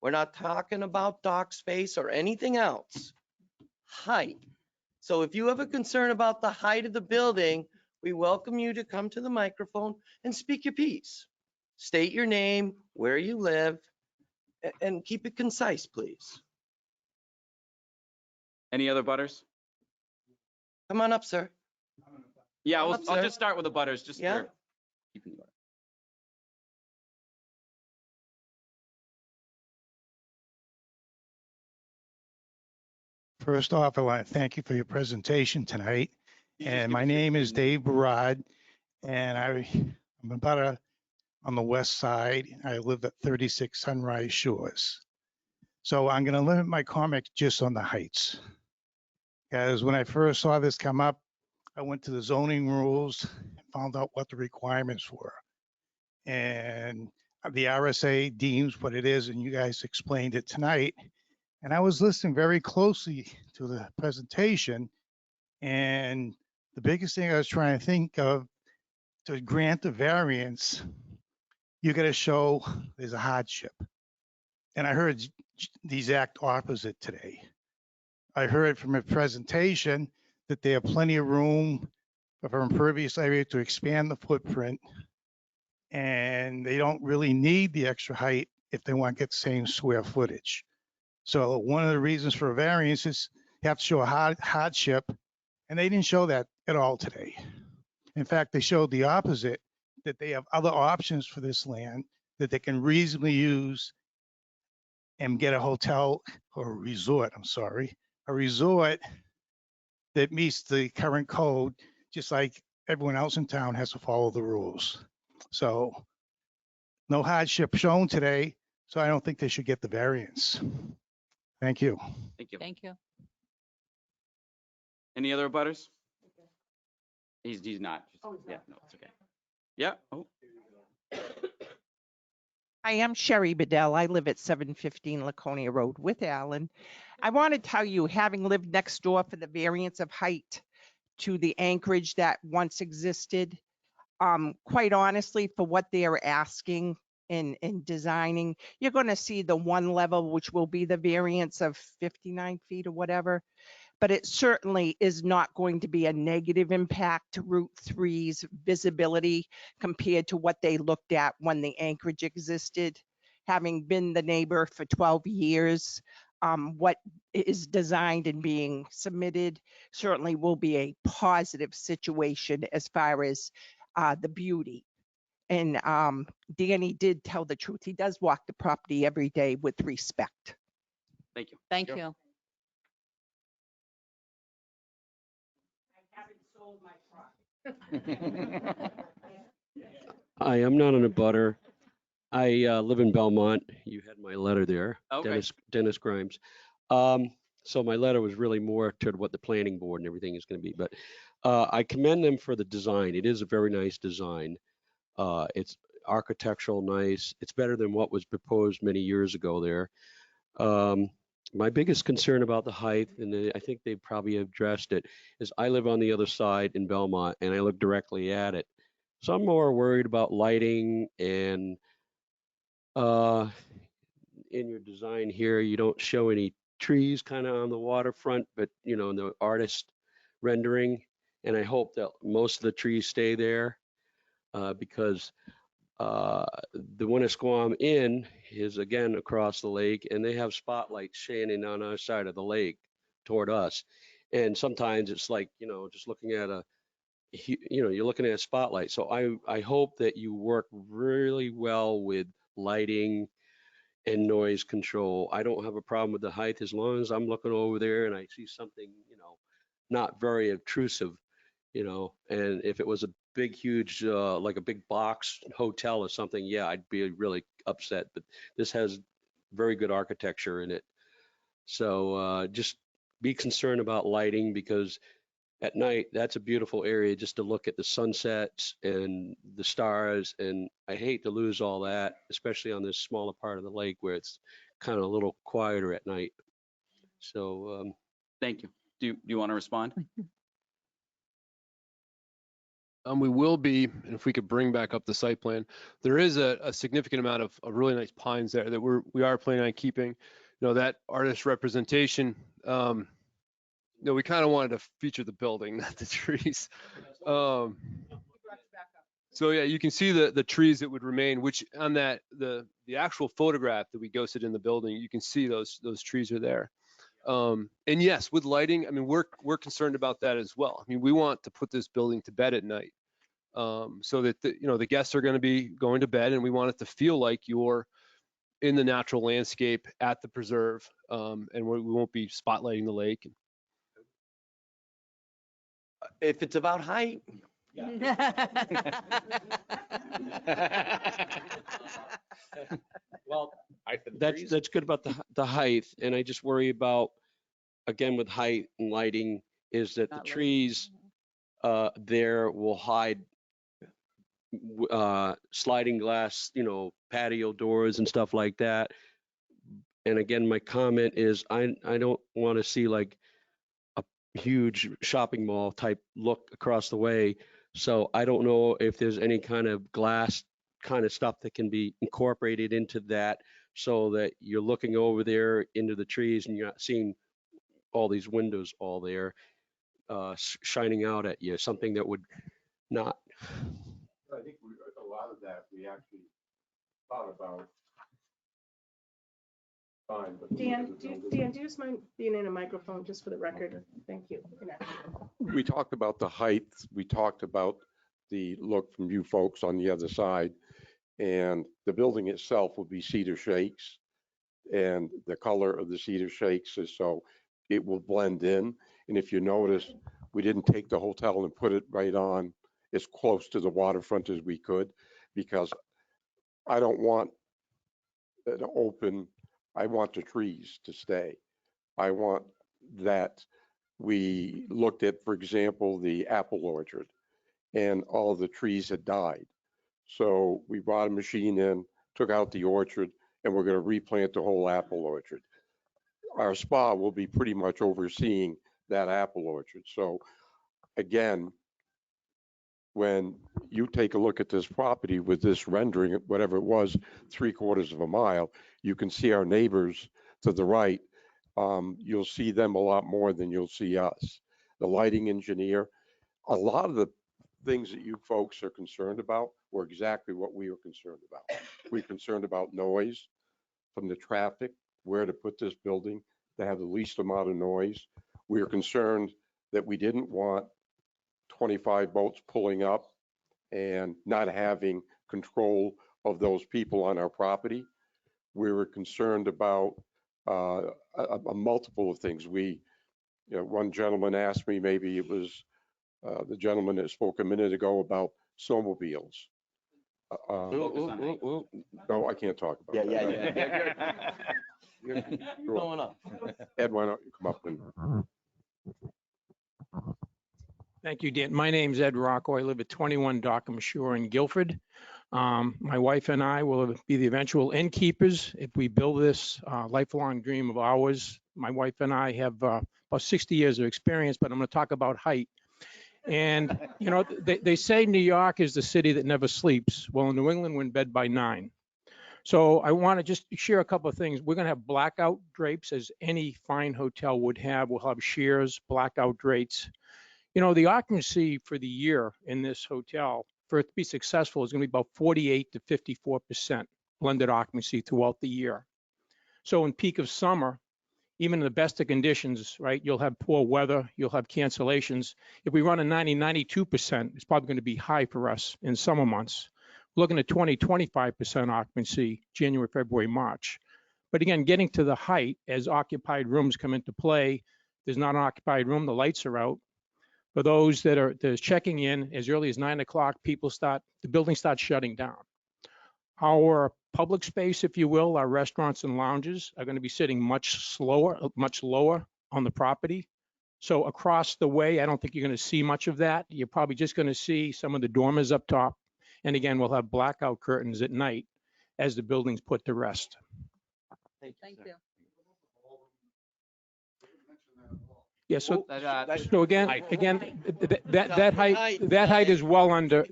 We're not talking about dock space or anything else. Height. So if you have a concern about the height of the building, we welcome you to come to the microphone and speak your piece. State your name, where you live, and keep it concise, please. Any other butters? Come on up, sir. Yeah, Come I'll up, sir. just start with the butters, just Yeah. for keeping the butter. First off, I want to thank you for your presentation tonight. You just And give my us your name is name. Dave Barad, and I'm about on the west side. I live at 36 Sunrise Shores. So I'm going to limit my comment just on the heights. Because when I first saw this come up, I went to the zoning rules, found out what the requirements were. And the RSA deems what it is, and you guys explained it tonight. And I was listening very closely to the presentation. And the biggest thing I was trying to think of to grant the variance, you got to show there's a hardship. And I heard the exact opposite today. I heard from a presentation that they have plenty of room for impervious area to expand the footprint. And they don't really need the extra height if they want to get the same square footage. So one of the reasons for a variance is you have to show a hardship, and they didn't show that at all today. In fact, they showed the opposite, that they have other options for this land that they can reasonably use and get a hotel or a resort, a resort that meets the current code, just like everyone else in town has to follow the rules. So no hardship shown today, so I don't think they should get the variance. Thank you. Thank you. Thank you. Any other butters? He's not. Yeah, no, it's okay. Yeah. Oh, I am Sherry Bedell. I live at 715 Laconia Road with Alan. I want to tell you, having lived next door for the variance of height to the anchorage that once existed, quite honestly, for what they are asking in designing, you're going to see the one level, which will be the variance of 59 feet or whatever. But it certainly is not going to be a negative impact to Route 3's visibility compared to what they looked at when the anchorage existed. Having been the neighbor for 12 years, what is designed and being submitted certainly will be a positive situation as far as the beauty. And Danny did tell the truth. He does walk the property every day with respect. thank you. Thank you. I am not in a butter. I live in Belmont. You had my letter there, Okay. Dennis Grimes. So my letter was really more to what the planning board and everything is going to be. But I commend them for the design. It is a very nice design. It's architectural nice. It's better than what was proposed many years ago there. My biggest concern about the height, and I think they probably addressed it, is I live on the other side in Belmont and I look directly at it. So I'm more worried about lighting and in your design here, you don't show any trees kind of on the waterfront, but in the artist rendering, And I hope that most of the trees stay there because the Winnisquam Inn is again across the lake, and they have spotlights shining on our side of the lake toward us. And sometimes it's like, just looking at you're looking at a spotlight. So I hope that you work really well with lighting and noise control. I don't have a problem with the height as long as I'm looking over there and I see something, not very obtrusive, and if it was a big, huge, like a big box hotel or something, yeah, I'd be really upset. But this has very good architecture in it. So just be concerned about lighting, because at night, that's a beautiful area just to look at the sunsets and the stars. And I hate to lose all that, especially on this smaller part of the lake where it's kind of a little quieter at night. So Thank you. Do you want to respond? We will be, and if we could bring back up the site plan, there is a significant amount of really nice pines there that we are planning on keeping. That artist representation, we kind of wanted to feature the building, not the trees. So yeah, you can see the trees that would remain, which on that, the actual photograph that we ghosted in the building, you can see those trees are there. And yes, with lighting, I mean, we're concerned about that as well. I mean, we want to put this building to bed at night, so that the guests are going to be going to bed, and we want it to feel like you're in the natural landscape at the preserve, and we won't be spotlighting the lake. If it's about height, well, that's good about the height, and I just worry about, again, with height and lighting, is that the trees there will hide sliding glass, patio doors and stuff like that. And again, my comment is I don't want to see like a huge shopping mall type look across the way. So I don't know if there's any kind of glass kind of stuff that can be incorporated into that, so that you're looking over there into the trees and you're not seeing all these windows all there shining out at you, something that would not. I think a lot of that we actually thought about. Fine, but Dan, do you just mind being in a microphone just for the record? Thank you. we talked about the height. We talked about the look from you folks on the other side, and the building itself will be cedar shakes, and the color of the cedar shakes is so it will blend in. And if you notice, we didn't take the hotel and put it right on as close to the waterfront as we could, because I don't want an open, I want the trees to stay. I want that. We looked at, for example, the apple orchard, and all of the trees had died. So we brought a machine in, took out the orchard, and we're going to replant the whole apple orchard. Our spa will be pretty much overseeing that apple orchard. So again, when you take a look at this property with this rendering, whatever it was, 3/4 of a mile, you can see our neighbors to the right. You'll see them a lot more than you'll see us. The lighting engineer, a lot of the things that you folks are concerned about were exactly what we were concerned about. We're concerned about noise from the traffic, where to put this building to have the least amount of noise. We were concerned that we didn't want 25 boats pulling up and not having control of those people on our property. We were concerned about a multiple of things. One gentleman asked me, maybe it was the gentleman that spoke a minute ago about snowmobiles. No, I can't talk about that. yeah. You're going up. Ed, why don't you come up and. Thank you, Dan. My name's Ed Rocco. I live at 21 Dockham Shore in Guilford. My wife and I will be the eventual innkeepers if we build this lifelong dream of ours. My wife and I have about 60 years of experience, but I'm going to talk about height. And, they say New York is the city that never sleeps. Well, in New England, we're in bed by 9. So I want to just share a couple of things. We're going to have blackout drapes, as any fine hotel would have. We'll have shears, blackout drapes. You know, the occupancy for the year in this hotel, for it to be successful, is going to be about 48 to 54% blended occupancy throughout the year. So in peak of summer, even in the best of conditions, right, you'll have poor weather, you'll have cancellations. If we run a 92%, it's probably going to be high for us in summer months. We're looking at 25% occupancy, January, February, March. But again, getting to the height as occupied rooms come into play, there's not an occupied room, the lights are out. For those that are checking in as early as 9 o'clock, the building starts shutting down. Our public space, if you will, our restaurants and lounges are going to be sitting much lower on the property. So across the way, I don't think you're going to see much of that. You're probably just going to see some of the dormers up top. And again, we'll have blackout curtains at night as the building's put to rest. Thank you. Yeah, so That, so again, that height is well under,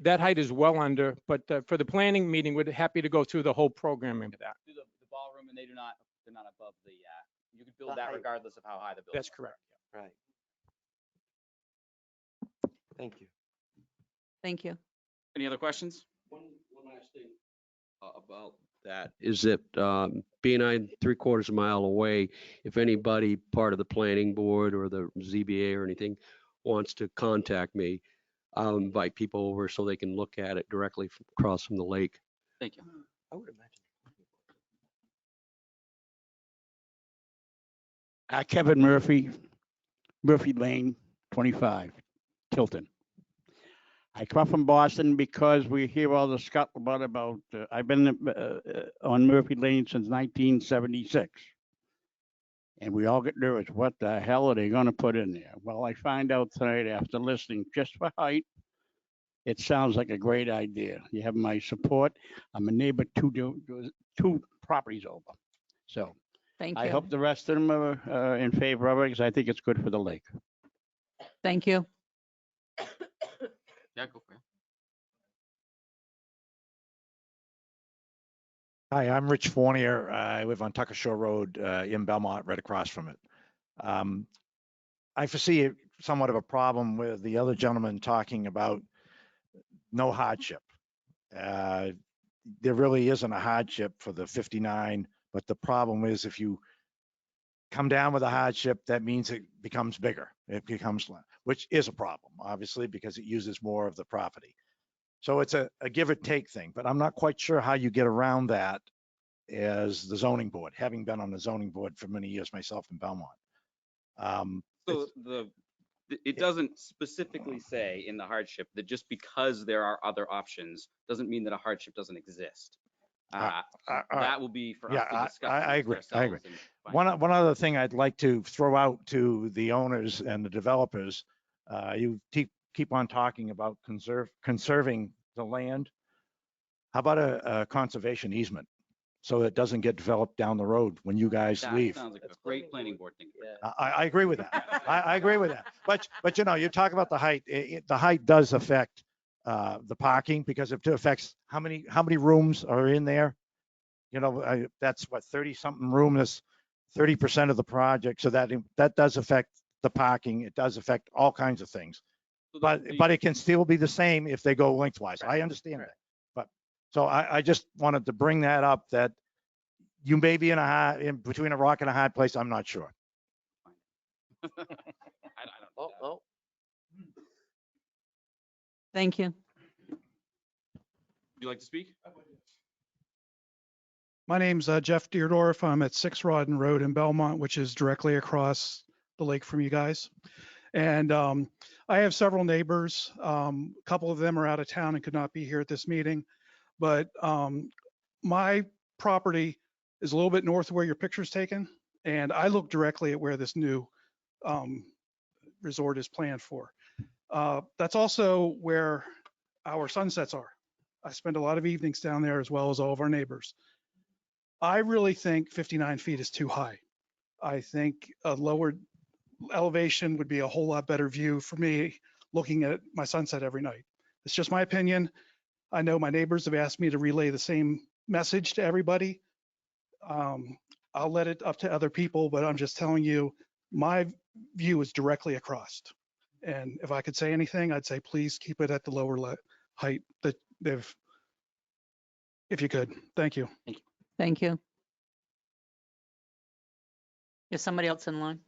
but for the planning meeting, we're happy to go through the whole program into that. the ballroom, and they're not above the, you can build The that height. regardless of how high the building. That's correct. Right. Thank you. Thank you. Any other questions? One last thing about that is that being I'm 3/4 mile away, if anybody part of the planning board or the ZBA or anything wants to contact me, I'll invite people over so they can look at it directly across from the lake. Thank you. I would imagine. Kevin Murphy, Murphy Lane, 25, Tilton. I come up from Boston because we hear all the scuttlebutt about, I've been on Murphy Lane since 1976. And we all get nervous. What the hell are they going to put in there? Well, I find out tonight after listening just for height, it sounds like a great idea. You have my support. I'm a neighbor two properties over. So Thank I you. hope the rest of them are in favor of it because I think it's good for the lake. Thank you. Yeah, go for it. Hi, I'm Rich Fournier. I live on Tucker Shore Road in Belmont, right across from it. I foresee somewhat of a problem with the other gentleman talking about no hardship. There really isn't a hardship for the 59, but the problem is if you come down with a hardship, that means it becomes bigger. It becomes, which is a problem, obviously, because it uses more of the property. So it's a give or take thing, but I'm not quite sure how you get around that as the zoning board, having been on the zoning board for many years myself in Belmont. So it doesn't specifically say in the hardship that just because there are other options doesn't mean that a hardship doesn't exist. That will be for us to discuss. I agree. I agree. and find One other thing I'd like to throw out to the owners and the developers, you keep on talking about conserving the land. How about a conservation easement so that it doesn't get developed down the road when you guys that leave? sounds like a great planning board thing. I agree with that. I agree with that. But you know, you talk about the height. The height does affect the parking because it affects how many rooms are in there. You know, that's what 30 something room is 30% of the project. So that does affect the parking. It does affect all kinds of things. So But it can still be the same if they go lengthwise. I understand that. But so I just wanted to bring that up, that you may be in between a rock and a hard place. I'm not sure. I don't Oh, oh. Thank you. Would you like to speak? My name's Jeff Deerdorf. I'm at 6 Rodden Road in Belmont, which is directly across the lake from you guys. And I have several neighbors. A couple of them are out of town and could not be here at this meeting. But my property is a little bit north of where your picture's taken. And I look directly at where this new resort is planned for. That's also where our sunsets are. I spend a lot of evenings down there as well as all of our neighbors. I really think 59 feet is too high. I think a lower elevation would be a whole lot better view for me looking at my sunset every night. It's just my opinion. I know my neighbors have asked me to relay the same message to everybody. I'll let it up to other people, but I'm just telling you, my view is directly across. And if I could say anything, I'd say, please keep it at the lower height that they've, if you could. Thank you. Thank you. Is somebody else in line?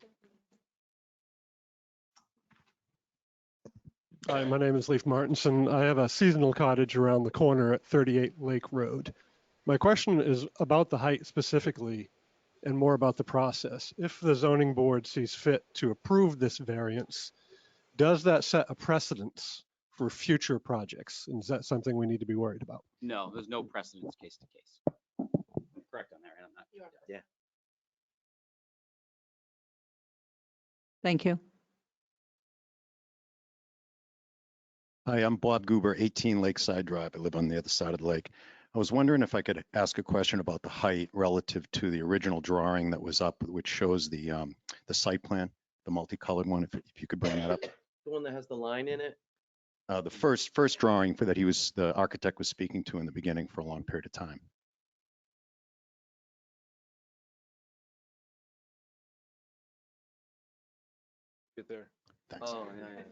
Hi, my name is Leif Martinson. I have a seasonal cottage around the corner at 38 Lake Road. My question is about the height specifically and more about the process. If the zoning board sees fit to approve this variance, does that set a precedence for future projects? And is that something we need to be worried about? No, there's no precedence case to case. I'm correct on that, right? I'm not. Yeah. Thank you. Hi, I'm Bob Goober, 18 Lakeside Drive. I live on the other side of the lake. I was wondering if I could ask a question about the height relative to the original drawing that was up, which shows the site plan, the multicolored one, if you could bring that up. The one that has the line in it? The first drawing for that the architect was speaking to in the beginning for a long period of time. Get there. Thanks. Oh, yeah.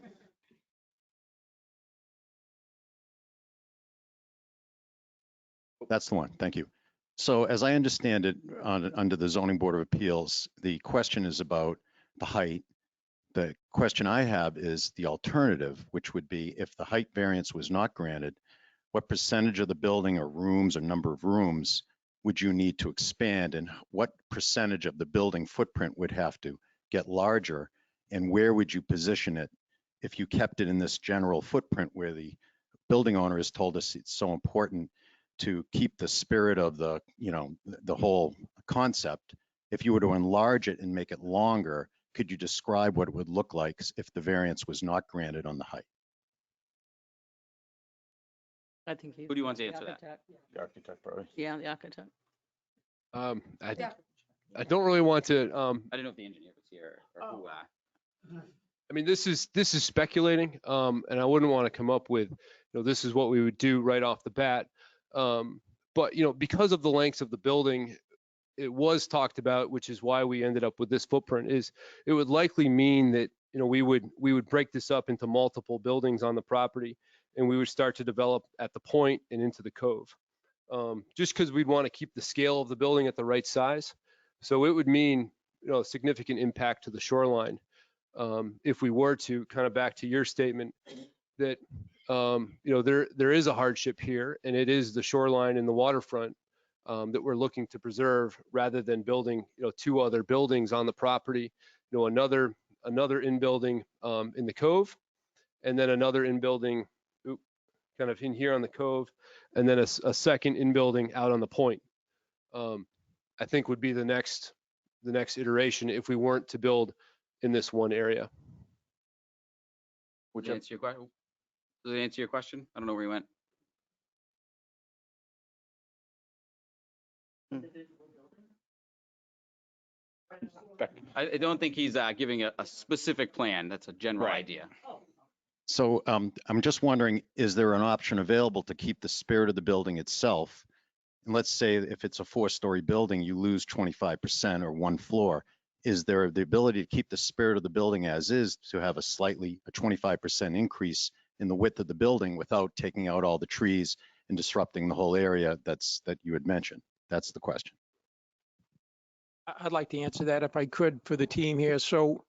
That's the one. Thank you. So as I understand it, under the Zoning Board of Appeals, the question is about the height. The question I have is the alternative, which would be if the height variance was not granted, what percentage of the building or rooms or number of rooms would you need to expand, and what percentage of the building footprint would have to get larger, and where would you position it if you kept it in this general footprint where the building owner has told us it's so important to keep the spirit of the, the whole concept. If you were to enlarge it and make it longer, could you describe what it would look like if the variance was not granted on the height? I think Who do you want to answer that? The architect, probably. Yeah, the architect. I don't really want to. I didn't know if the engineer was here or who. I mean, this is speculating, and I wouldn't want to come up with, this is what we would do right off the bat. But because of the lengths of the building, it was talked about, which is why we ended up with this footprint. Is it would likely mean that we would break this up into multiple buildings on the property, and we would start to develop at the point and into the cove. Just because we'd want to keep the scale of the building at the right size, so it would mean significant impact to the shoreline. If we were to kind of back to your statement that there is a hardship here, and it is the shoreline and the waterfront that we're looking to preserve, rather than building two other buildings on the property. Another in-building in the cove, and then another in-building kind of in here on the cove, and then a second in-building out on the point. I think would be the next iteration if we weren't to build in this one area. Does it answer your question? Does it answer your question? I don't know where he went. I don't think he's giving a specific plan. That's a general idea. So I'm just wondering, is there an option available to keep the spirit of the building itself? And let's say if it's a 4-story building, you lose 25% or one floor. Is there the ability to keep the spirit of the building as is, to have a 25% increase in the width of the building without taking out all the trees and disrupting the whole area that you had mentioned? That's the question. I'd like to answer that if I could for the team here. So,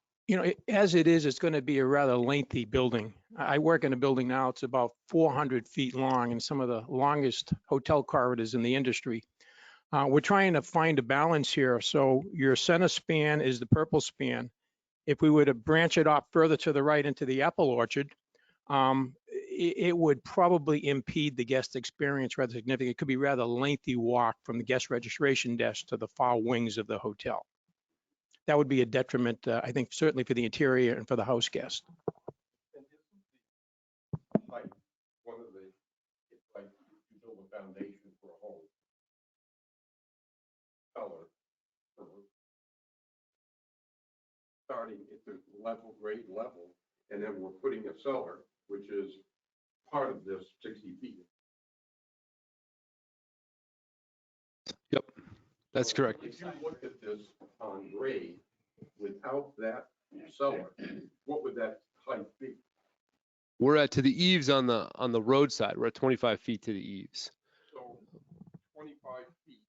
as it is, it's going to be a rather lengthy building. I work in a building now, it's about 400 feet long and some of the longest hotel corridors in the industry. We're trying to find a balance here. So your center span is the purple span. If we were to branch it off further to the right into the apple orchard, it would probably impede the guest experience rather significantly. It could be a rather lengthy walk from the guest registration desk to the far wings of the hotel. That would be a detriment, I think, certainly for the interior and for the house guest. One of the, it's like you build a foundation for a home. Color. Starting at the grade level, and then we're putting a cellar, which is part of this 60 feet. Yep, that's correct. If you looked at this on grade without that cellar, what would that height be? We're at to the eaves on the roadside. We're at 25 feet to the eaves. So 25 feet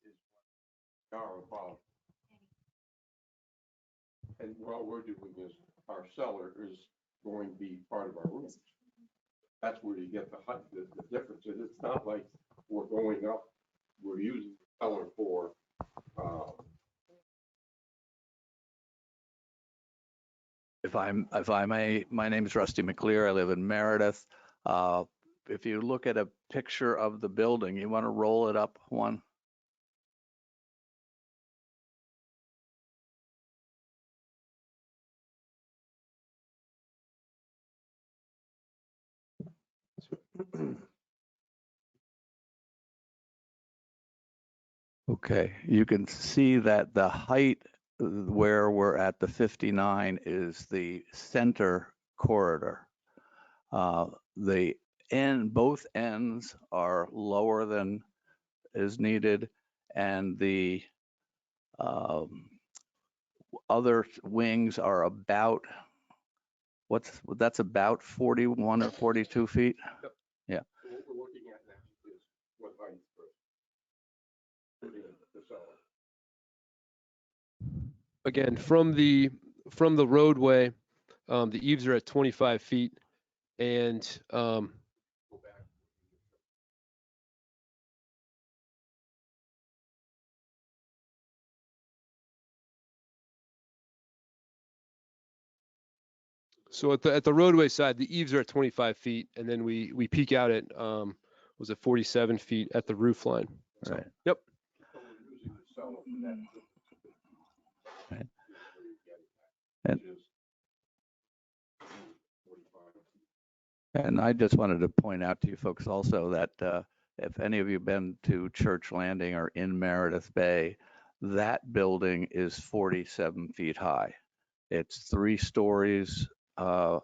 is what we are about. And what we're doing is our cellar is going to be part of our rooms. That's where you get the height, the difference. And it's not like we're going up, we're using the cellar for, If I may, my name is Rusty McClear. I live in Meredith. If you look at a picture of the building, you want to roll it up one. Okay, you can see that the height where we're at the 59 is the center corridor. Both ends are lower than is needed, and the other wings are about, that's about 41 or 42 feet? Yep. Yeah. So what we're looking at now is what height for the cellar. Again, from the roadway, the eaves are at 25 feet, and so at the roadway side, the eaves are at 25 feet, and then we peak out at was it 47 feet at the roof line? So, right. Yep. So we're using the cellar for that. Right. And, and I just wanted to point out to you folks also that if any of you have been to Church Landing or in Meredith Bay, that building is 47 feet high. It's 3 stories of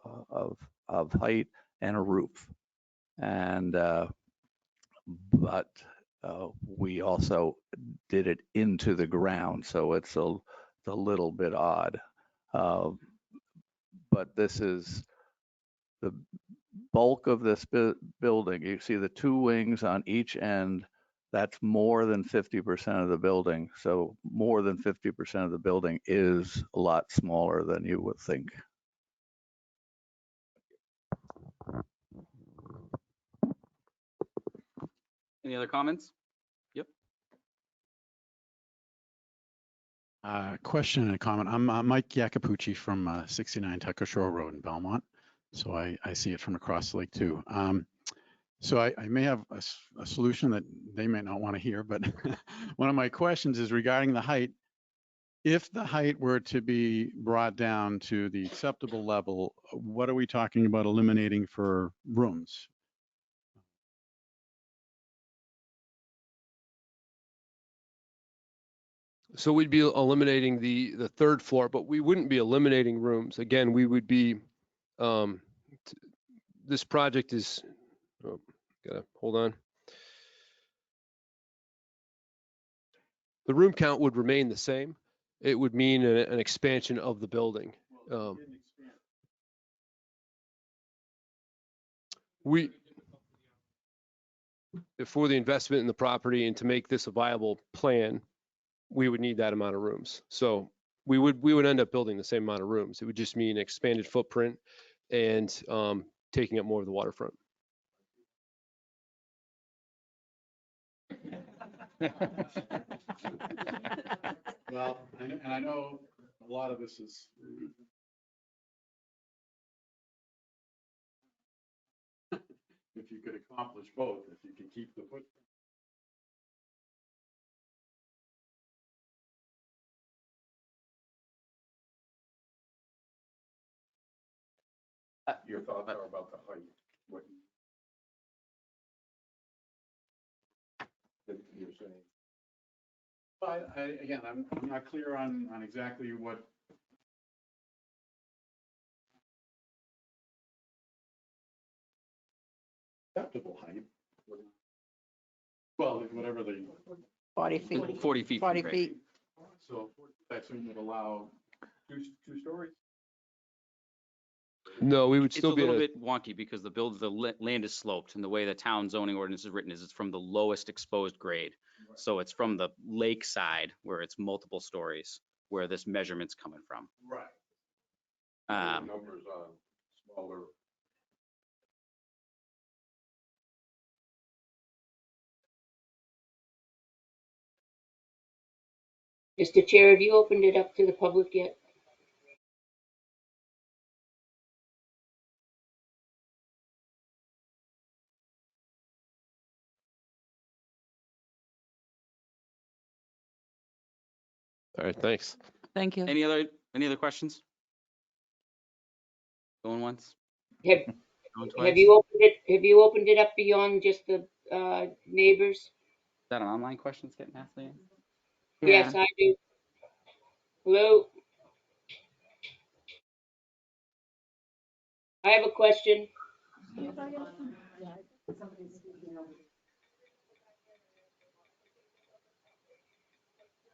height and a roof. And but we also did it into the ground, so it's a little bit odd. But this is the bulk of this building. You see the 2 wings on each end. That's more than 50% of the building. So more than 50% of the building is a lot smaller than you would think. Any other comments? Yep. Question and a comment. I'm Mike Iacopucci from 69 Tucker Shore Road in Belmont. So I see it from across the lake too. So I may have a solution that they may not want to hear, but one of my questions is regarding the height. If the height were to be brought down to the acceptable level, what are we talking about eliminating for rooms? So we'd be eliminating the 3rd floor, but we wouldn't be eliminating rooms. Again, we would be, this project is, hold on. The room count would remain the same. It would mean an expansion of the building. For the investment in the property and to make this a viable plan, we would need that amount of rooms. So we would end up building the same amount of rooms. It would just mean expanded footprint and taking up more of the waterfront. Well, and I know a lot of this is if you could accomplish both, if you could keep the footprint. Your thoughts are about the height, what you're saying. But again, I'm not clear on exactly what. Acceptable height. Well, whatever the. 40 feet. 40 feet. 40 feet. So that's when you'd allow two stories? No, we would It's a still be little in a, bit wonky because the land is sloped, and the way the town zoning ordinance is written is it's from the lowest exposed grade. So it's from the lake side where it's multiple stories, where this measurement's coming from. Right. Um, Numbers on smaller. Mr. Chair, have you opened it up to the public yet? all right, thanks. Thank you. Any other questions? Going once? Have, Going have twice? have you opened it up beyond just the neighbors? Is that an online question that's getting asked, Leanne? Yes, I do. Hello? I have a question.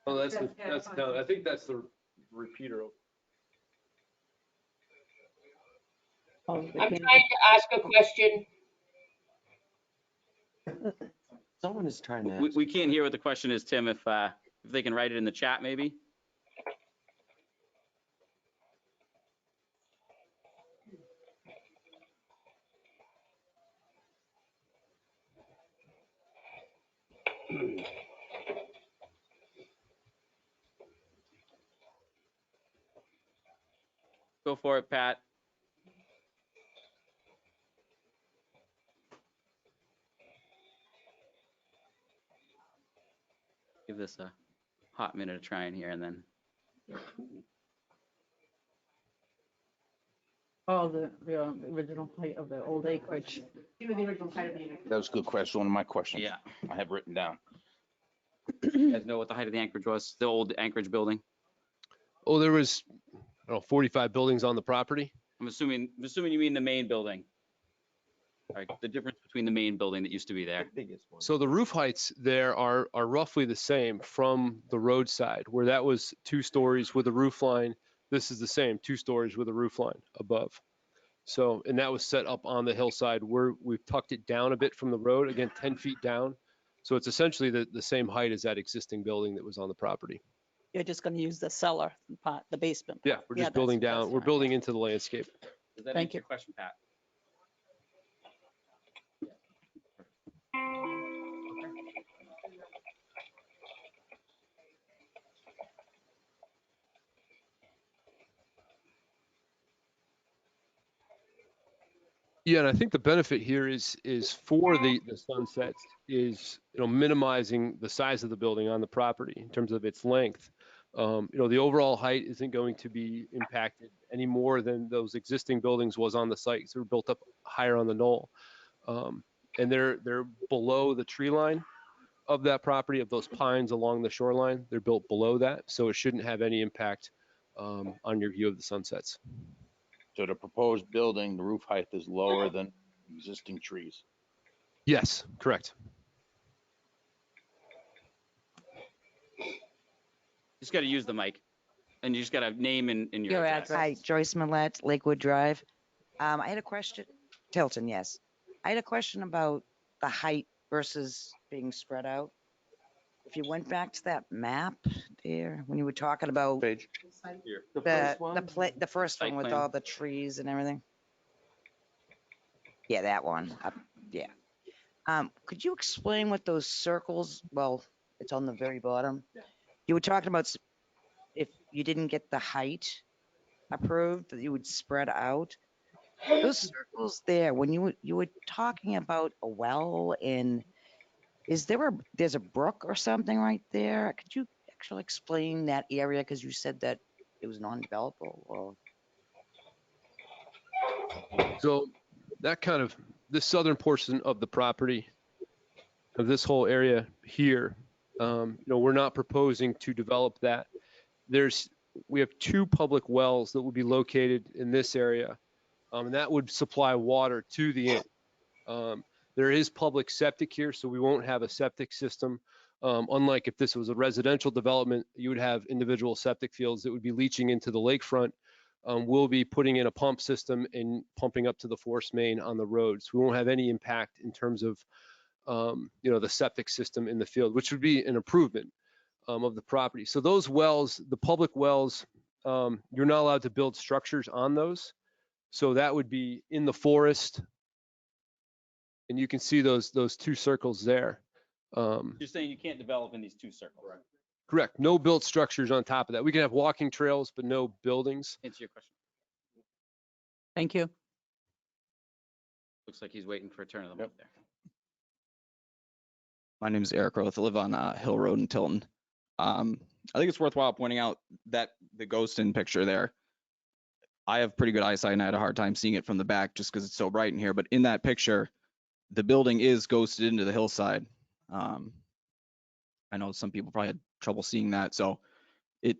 Oh, that's I think that's the repeater. I'm trying to ask a question. Someone is trying to. We can't hear what the question is, Tim, if they can write it in the chat, maybe? Go for it, Pat. Give this a hot minute to try in here and then. Oh, the original height of the old acreage. That was a good question. One of my questions. Yeah. I have written down. You guys know what the height of the anchorage was? The old Anchorage building? Oh, there was, I don't know, 45 buildings on the property. I'm assuming you mean the main building. All right, the difference between the main building that used to be there. So the roof heights there are roughly the same from the roadside, where that was 2 stories with a roof line. This is the same, 2 stories with a roof line above. So, and that was set up on the hillside where we've tucked it down a bit from the road, again, 10 feet down. So it's essentially the same height as that existing building that was on the property. You're just going to use the cellar part, the basement. Yeah, we're just building down, we're building into the landscape. Does that Thank answer you. your question, Pat? Yeah, and I think the benefit here is for the sunsets is, minimizing the size of the building on the property in terms of its length. The overall height isn't going to be impacted any more than those existing buildings was on the site. So they're built up higher on the knoll. And they're below the tree line of that property, of those pines along the shoreline. They're built below that, so it shouldn't have any impact on your view of the sunsets. So the proposed building, the roof height is lower than existing trees. Yes, correct. Just got to use the mic, and you just got to name in your address. Hi, Joyce Millette, Lakewood Drive. I had a question, Tilton, yes. I had a question about the height versus being spread out. If you went back to that map there, when you were talking about Page. the first Site one with plan. all the trees and everything. Yeah, that one. Yeah. Could you explain what those circles? Well, it's on the very bottom. You were talking about if you didn't get the height approved, that you would spread out. Those circles there, when you were talking about a well in, there's a brook or something right there? Could you actually explain that area? Because you said that it was non-developable or. So this southern portion of the property, of this whole area here, we're not proposing to develop that. We have 2 public wells that would be located in this area, and that would supply water to the inn. There is public septic here, so we won't have a septic system. Unlike if this was a residential development, you would have individual septic fields that would be leaching into the lakefront. we'll be putting in a pump system and pumping up to the force main on the road. So we won't have any impact in terms of, the septic system in the field, which would be an improvement of the property. So those wells, the public wells, you're not allowed to build structures on those. So that would be in the forest. And you can see those two circles there. You're saying you can't develop in these two circles. Correct. No built structures on top of that. We can have walking trails, but no buildings. Answer your question. Thank you. Looks like he's waiting for a turn of the mic there. My name is Eric Roth. I live on Hill Road in Tilton. I think it's worthwhile pointing out that the ghost in picture there, I have pretty good eyesight and I had a hard time seeing it from the back just because it's so bright in here. But in that picture, the building is ghosted into the hillside. I know some people probably had trouble seeing that. So it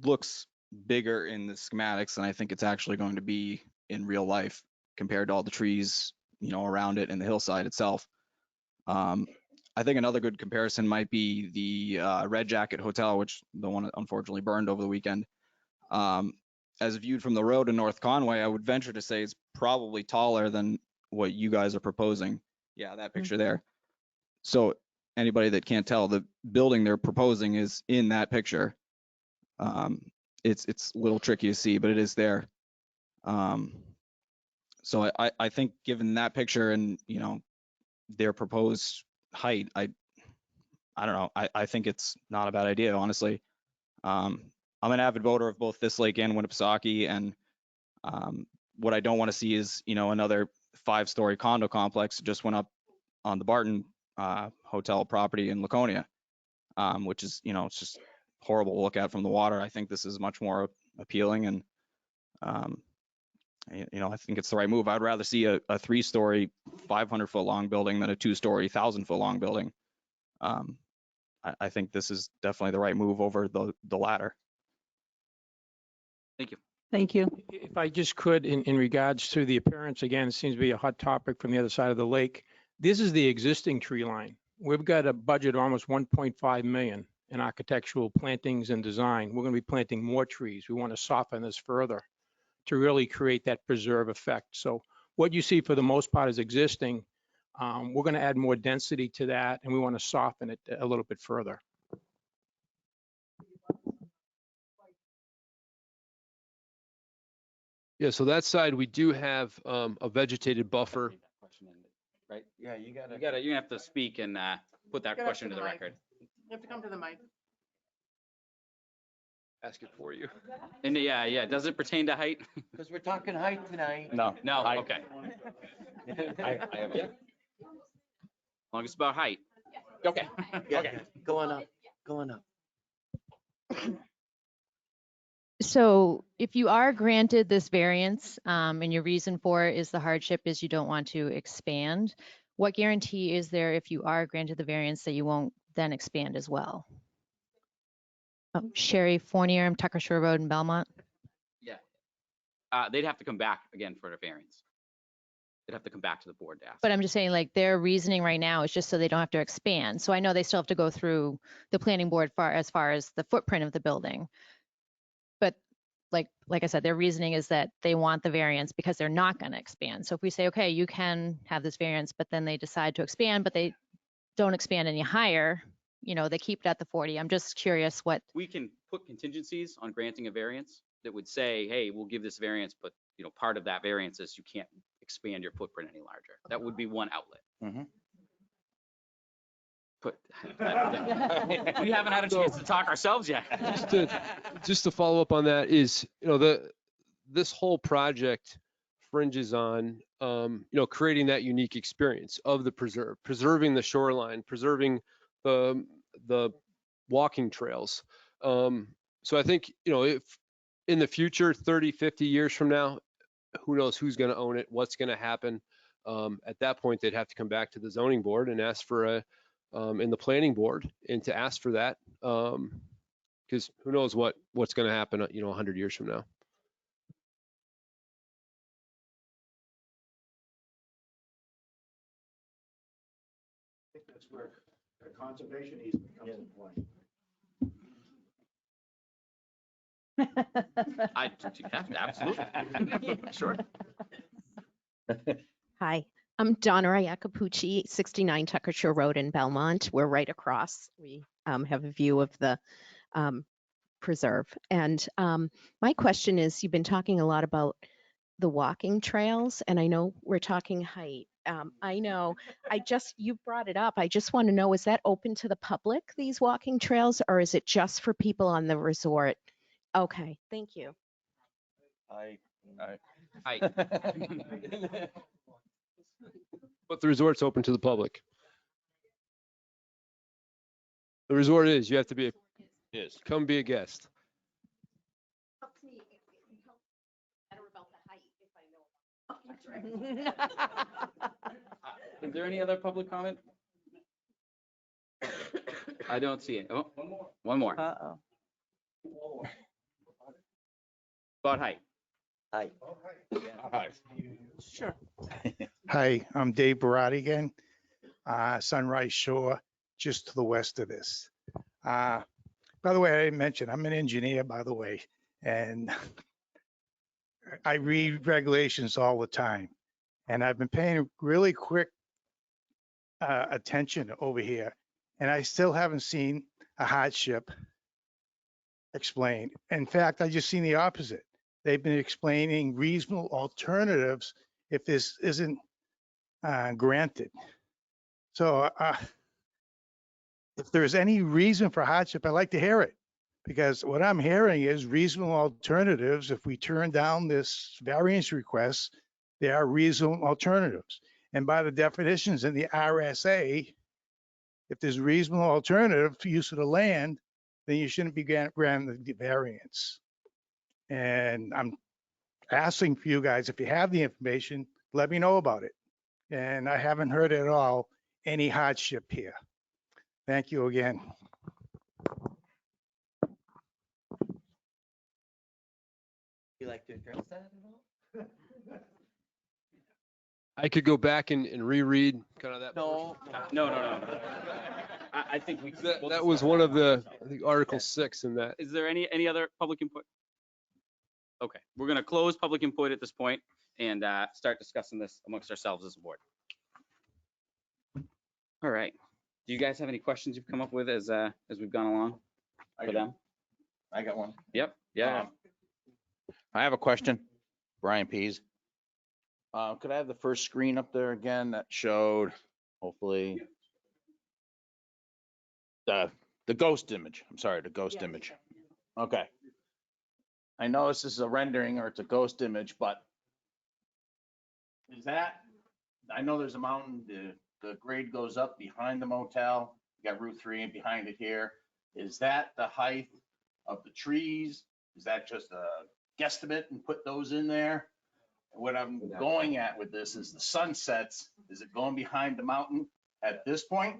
looks bigger in the schematics than I think it's actually going to be in real life compared to all the trees, around it and the hillside itself. I think another good comparison might be the Red Jacket Hotel, which the one unfortunately burned over the weekend. As viewed from the road in North Conway, I would venture to say it's probably taller than what you guys are proposing. Yeah, that picture there. So anybody that can't tell, the building they're proposing is in that picture. It's a little tricky to see, but it is there. So I think given that picture and, their proposed height, I don't know. I think it's not a bad idea, honestly. I'm an avid voter of both this lake and Winnipesaukee, and what I don't want to see is, another 5-story condo complex that just went up on the Barton hotel property in Laconia, which is, it's just horrible to look at from the water. I think this is much more appealing, and I think it's the right move. I'd rather see a 3-story, 500-foot long building than a 2-story, 1,000-foot long building. I think this is definitely the right move over the latter. Thank you. Thank you. If I just could, in regards to the appearance, again, it seems to be a hot topic from the other side of the lake. This is the existing tree line. We've got a budget of almost 1.5 million in architectural plantings and design. We're going to be planting more trees. We want to soften this further to really create that preserve effect. So what you see for the most part is existing. We're going to add more density to that, and we want to soften it a little bit further. Yeah, so that side, we do have a vegetated buffer. Right? Yeah, you're gonna have to speak and put that question to the record. You have to come to the mic. Ask it for you. And yeah. Does it pertain to height? Because we're talking height tonight. No. Okay. I have it. As long as it's about height. Okay. Yeah, Okay. going up. So if you are granted this variance, and your reason for it is the hardship is you don't want to expand, what guarantee is there if you are granted the variance that you won't then expand as well? Oh, Sherry Fournier, Tucker Shore Road in Belmont. Yeah. They'd have to come back again for the variance. They'd have to come back to the board to ask. But I'm just saying, like, their reasoning right now is just so they don't have to expand. So I know they still have to go through the planning board as far as the footprint of the building. But like I said, their reasoning is that they want the variance because they're not going to expand. So if we say, okay, you can have this variance, but then they decide to expand, but they don't expand any higher, they keep it at the 40. I'm just curious what. We can put contingencies on granting a variance that would say, hey, we'll give this variance, but part of that variance is you can't expand your footprint any larger. That would be one outlet. Mm-hmm. But we haven't had a chance to talk ourselves yet. Just to follow up on that is, this whole project fringes on, creating that unique experience of the preserve, preserving the shoreline, preserving the walking trails. So I think, if in the future, 30, 50 years from now, who knows who's going to own it, what's going to happen. At that point, they'd have to come back to the zoning board and ask for in the planning board and to ask for that. Because who knows what's going to happen, 100 years from now. That's where the conservation easement comes into play. I, absolutely. Sure. Hi, I'm Donna Iacopucci, 69 Tucker Shore Road in Belmont. We're right across. We have a view of the preserve. And my question is, you've been talking a lot about the walking trails, and I know we're talking height. I know, you brought it up. I just want to know, is that open to the public, these walking trails, or is it just for people on the resort? Okay, thank you. But the resort's open to the public. The resort is, you have to be, come be a guest. Is there any other public comment? I don't see it. Oh, one more. Uh-oh. About height. Hi. Sure. Hi, I'm Dave Barati again. Sunrise Shore, just to the west of this. By the way, I didn't mention, I'm an engineer, by the way, and I read regulations all the time. And I've been paying really quick attention over here, and I still haven't seen a hardship explained. In fact, I just seen the opposite. They've been explaining reasonable alternatives if this isn't granted. So if there's any reason for hardship, I'd like to hear it. Because what I'm hearing is reasonable alternatives. If we turn down this variance request, there are reasonable alternatives. And by the definitions in the RSA, if there's reasonable alternative to use of the land, then you shouldn't be granting the variance. And I'm asking for you guys, if you have the information, let me know about it. And I haven't heard at all any hardship here. Thank you again. You like to address that at all? I could go back and reread kind of that. No. I think that was one of the, I think, Article 6 in that. Is there any other public input? Okay, we're going to close public input at this point and start discussing this amongst ourselves as a board. All right. Do you guys have any questions you've come up with as we've gone along for them? I got one. Yep. Yeah. I have a question. Brian Pease. Could I have the first screen up there again that showed, hopefully, the ghost image? I'm sorry, the ghost image. Okay. I know this is a rendering or it's a ghost image, but is that, I know there's a mountain, the grade goes up behind the motel. You got Route 3 and behind it here. Is that the height of the trees? Is that just a guesstimate and put those in there? What I'm going at with this is the sunsets. Is it going behind the mountain at this point?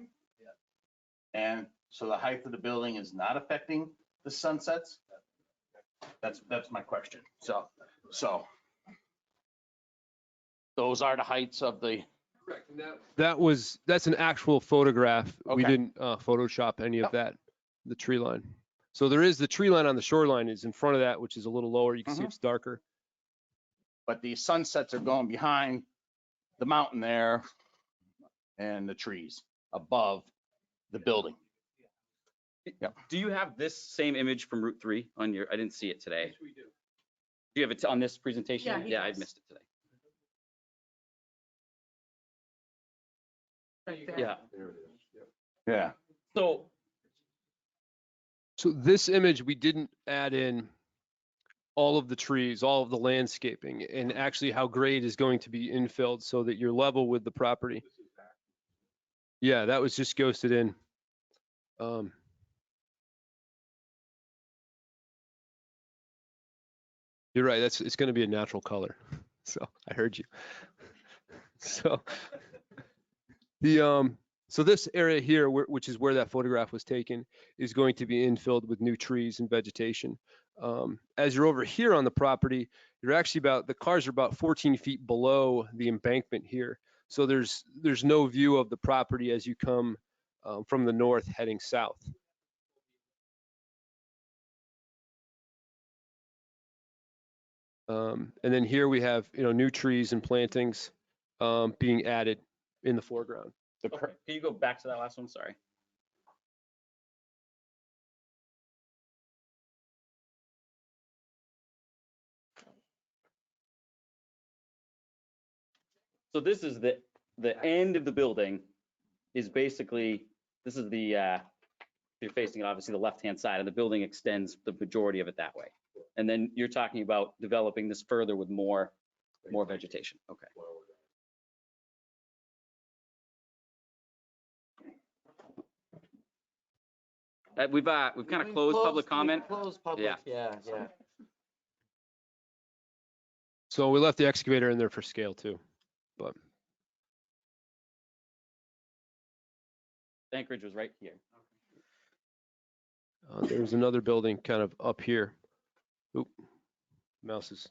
And so the height of the building is not affecting the sunsets? That's my question. So those are the heights of the. That's an actual photograph. We Okay. didn't Photoshop any of that, the tree line. So there is the tree line on the shoreline is in front of that, which is a little lower. You can see it's darker. But the sunsets are going behind the mountain there and the trees above the building. Yeah. Do you have this same image from Route 3 on your, I didn't see it today. Yes, we do. Do you have it on this presentation? Yeah, I missed it today. Yeah. Yeah. So this image, we didn't add in all of the trees, all of the landscaping, and actually how grade is going to be infilled so that you're level with the property. Yeah, that was just ghosted in. You're right. It's going to be a natural color. So I heard you. So so this area here, which is where that photograph was taken, is going to be infilled with new trees and vegetation. As you're over here on the property, you're actually the cars are about 14 feet below the embankment here. So there's no view of the property as you come from the north heading south. And then here we have, new trees and plantings being added in the foreground. Can you go back to that last one? Sorry. So this is the end of the building is basically, this is the, you're facing obviously the left-hand side, and the building extends the majority of it that way. And then you're talking about developing this further with more vegetation. Okay. We've kind of closed public comment. Closed public, yeah. So we left the excavator in there for scale too, but. Anchorage was right here. There's another building kind of up here. Oop, mouse is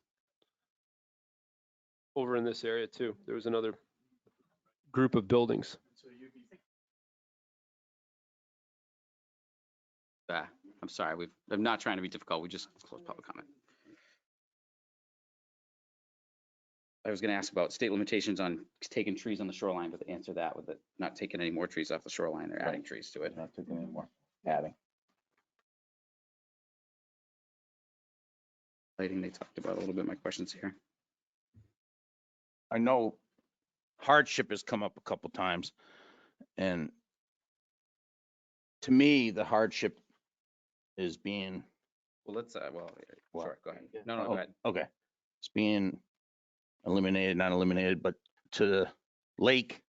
over in this area too. There was another group of buildings. I'm sorry, I'm not trying to be difficult. We just closed public comment. I was going to ask about state limitations on taking trees on the shoreline, but the answer to that with it not taking any more trees off the shoreline, they're adding trees to it. Not taking any more, adding. Lighting, they talked about a little bit, my questions here. I know hardship has come up a couple times, and to me, the hardship is being. Well, let's, sure, go ahead. No, go ahead. Okay. It's being eliminated, not eliminated, but to the lake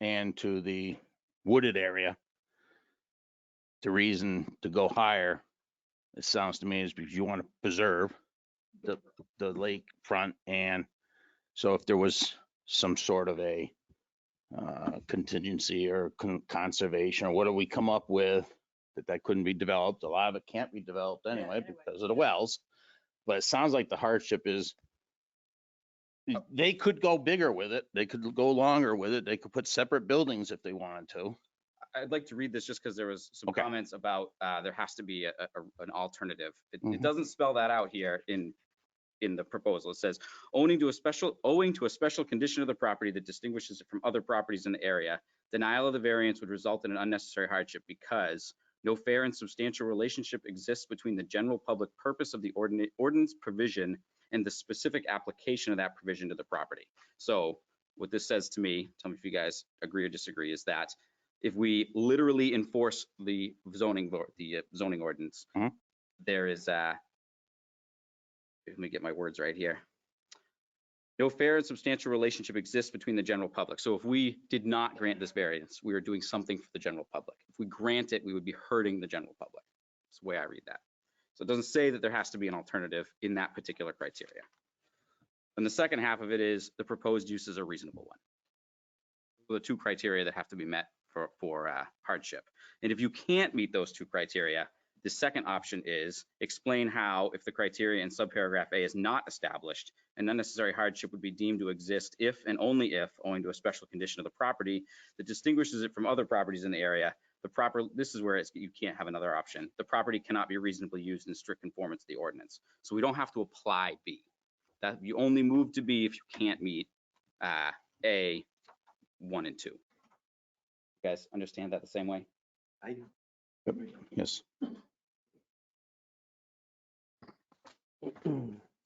and to the wooded area, the reason to go higher, it sounds to me, is because you want to preserve the lake front. And so if there was some sort of a contingency or conservation, or what do we come up with that couldn't be developed? A lot of it can't be developed anyway because of the wells. But it sounds like the hardship is they could go bigger with it. They could go longer with it. They could put separate buildings if they wanted to. I'd like to read this just because there was some comments about there has to be an alternative. It doesn't spell that out here in the proposal. It says owing to a special condition of the property that distinguishes it from other properties in the area, denial of the variance would result in an unnecessary hardship because no fair and substantial relationship exists between the general public purpose of the ordinance provision and the specific application of that provision to the property. So what this says to me, tell me if you guys agree or disagree, is that if we literally enforce the zoning ordinance, there is let me get my words right here. No fair and substantial relationship exists between the general public. So if we did not grant this variance, we are doing something for the general public. If we grant it, we would be hurting the general public. That's the way I read that. So it doesn't say that there has to be an alternative in that particular criteria. And the second half of it is the proposed use is a reasonable one. The two criteria that have to be met for hardship. And if you can't meet those two criteria, the second option is explain how, if the criteria in subparagraph A is not established, an unnecessary hardship would be deemed to exist if and only if, owing to a special condition of the property that distinguishes it from other properties in the area, this is where you can't have another option. The property cannot be reasonably used in strict conformance to the ordinance. So we don't have to apply B. That you only move to B if you can't meet A, 1 and 2. You guys understand that the same way? I do. Yes.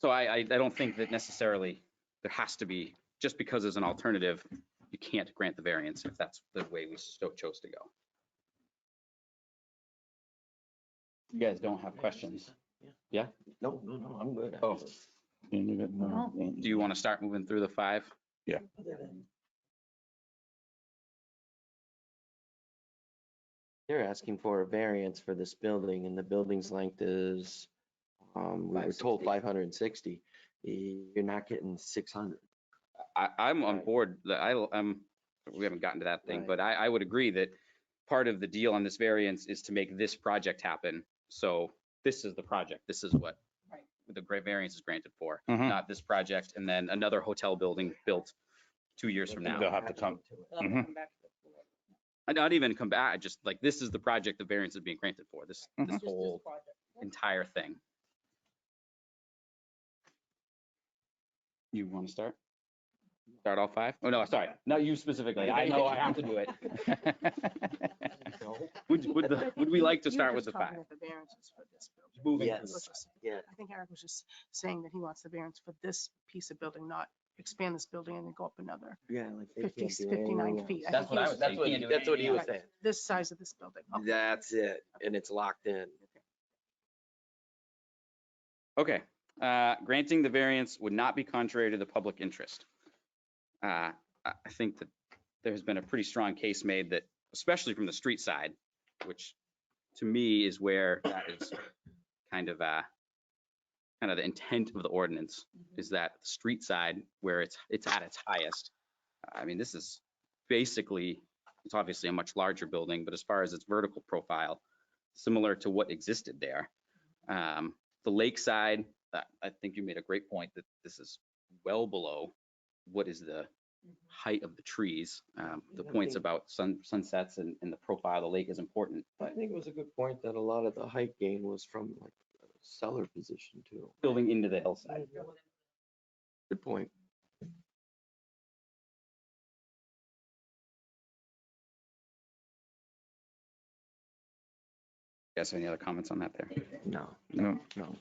So I don't think that necessarily there has to be, just because there's an alternative, you can't grant the variance if that's the way we chose to go. You guys don't have questions? Yeah? No, I'm good. Oh. Do you want to start moving through the 5? Yeah. They're asking for a variance for this building, and the building's length is, we were told 560. You're not getting 600. I'm on board. We haven't gotten to that thing, but I would agree that part of the deal on this variance is to make this project happen. So this is the project. This is what the great variance is granted for, not this project and then another hotel building built 2 years from now. They'll have to come. Not even come back, just like this is the project the variance is being granted for, this whole entire thing. You want to start? Start all 5? Oh, no, sorry, not you specifically. I know I have to do it. Would we like to start with the 5? Moving. Yes, yeah. I think Eric was just saying that he wants the variance for this piece of building, not expand this building and then go up another Yeah, like they 50, can't do 59 anything feet. else. That's what I was saying. That's what he was saying. This size of this building. Okay. That's it, and it's locked in. Okay, granting the variance would not be contrary to the public interest. I think that there has been a pretty strong case made that, especially from the street side, which to me is where that is kind of the intent of the ordinance, is that the street side where it's at its highest. I mean, this is basically, it's obviously a much larger building, but as far as its vertical profile, similar to what existed there. The lakeside, I think you made a great point that this is well below what is the height of the trees. The points about sunsets and the profile of the lake is important. I think it was a good point that a lot of the height gain was from like cellar position too. Building into the hillside. Good point. Guys, any other comments on that there? No. No. No.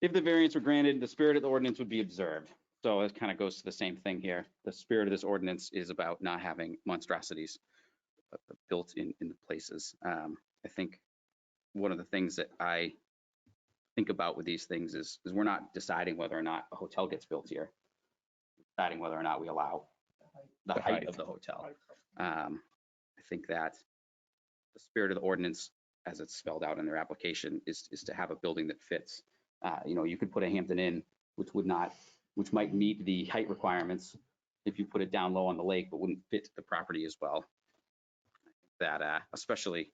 If the variance were granted, the spirit of the ordinance would be observed. So it kind of goes to the same thing here. The spirit of this ordinance is about not having monstrosities built in the places. I think one of the things that I think about with these things is we're not deciding whether or not a hotel gets built here. We're deciding whether or not we allow the height of the hotel. I think that the spirit of the ordinance, as it's spelled out in their application, is to have a building that fits. You could put a Hampton Inn, which might meet the height requirements if you put it down low on the lake, but wouldn't fit the property as well. That especially.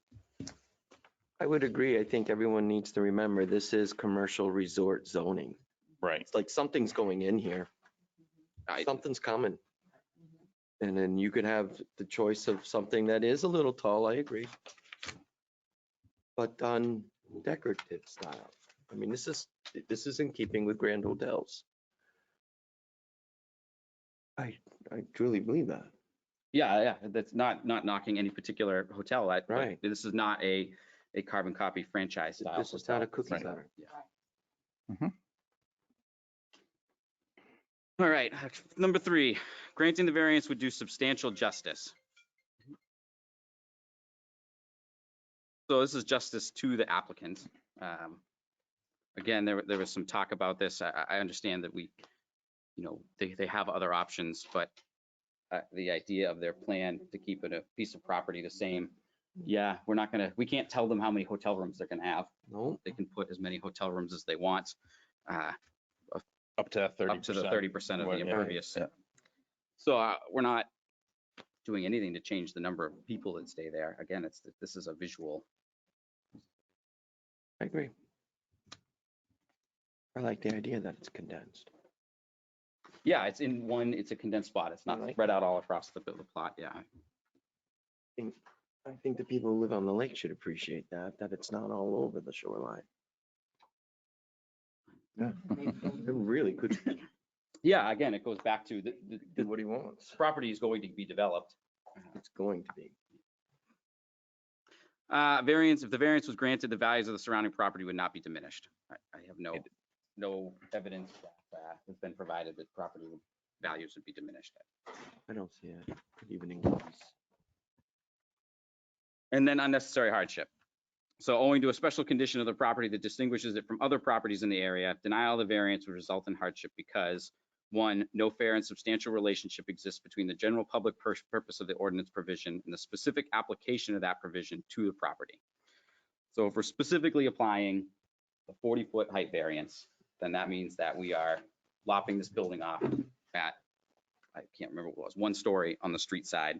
I would agree. I think everyone needs to remember this is commercial resort zoning. Right. It's like something's going in here. Something's coming. And then you could have the choice of something that is a little tall, I agree. But done decorative style. I mean, this is in keeping with Grand Hotels. I truly believe that. Yeah, that's not knocking any particular hotel. Right. This is not a carbon copy franchise style. This is not a cookie cutter. Yeah. All right, number 3, granting the variance would do substantial justice. So this is justice to the applicant. Again, there was some talk about this. I understand that they have other options, but the idea of their plan to keep a piece of property the same. Yeah, we can't tell them how many hotel rooms they're gonna have. No. They can put as many hotel rooms as they want. Up to that 30%. Up to the 30% of the impervious. Yeah. So we're not doing anything to change the number of people that stay there. Again, this is a visual. I agree. I like the idea that it's condensed. Yeah, it's a condensed spot. It's not spread out all across the plot. Yeah. I think the people who live on the lake should appreciate that it's not all over the shoreline. Yeah, it really could. Yeah, again, it goes back to Do what he wants. property is going to be developed. It's going to be. If the variance was granted, the values of the surrounding property would not be diminished. I have no evidence that has been provided that property values would be diminished. I don't see it. Could even increase. And then unnecessary hardship. So owing to a special condition of the property that distinguishes it from other properties in the area, denial of the variance would result in hardship because 1, no fair and substantial relationship exists between the general public purpose of the ordinance provision and the specific application of that provision to the property. So if we're specifically applying the 40-foot height variance, then that means that we are lopping this building off at, I can't remember what it was, 1 story on the street side,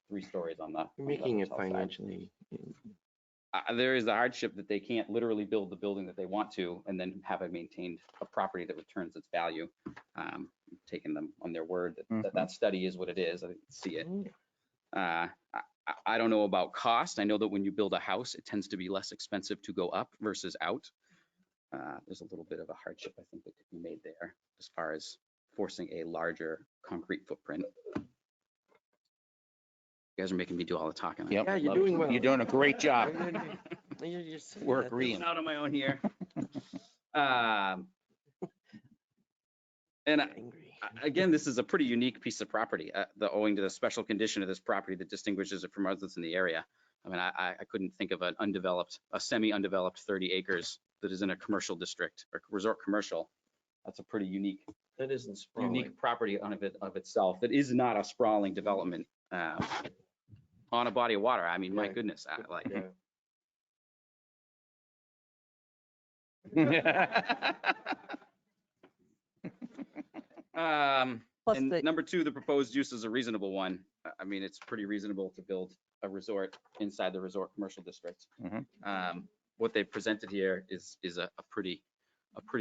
3 stories on the. You're making it financially. There is the hardship that they can't literally build the building that they want to and then have it maintained a property that returns its value. Taking them on their word that study is what it is. I didn't see it. I don't know about cost. I know that when you build a house, it tends to be less expensive to go up versus out. there's a little bit of a hardship, I think, that could be made there as far as forcing a larger concrete footprint. You guys are making me do all the talking. Yep. Yeah, you're love it. doing well. You're doing a great job. You're saying We're that. agreeing. Out on my own here. And again, this is a pretty unique piece of property, owing to the special condition of this property that distinguishes it from others in the area. I mean, I couldn't think of a semi-undeveloped 30 acres that is in a commercial district or resort commercial. That's a pretty unique property of itself. That is not a sprawling development on a body of water. I mean, my goodness, And number two, the proposed use is a reasonable one. I mean, it's pretty reasonable to build a resort inside the resort commercial district. What they've presented here is a pretty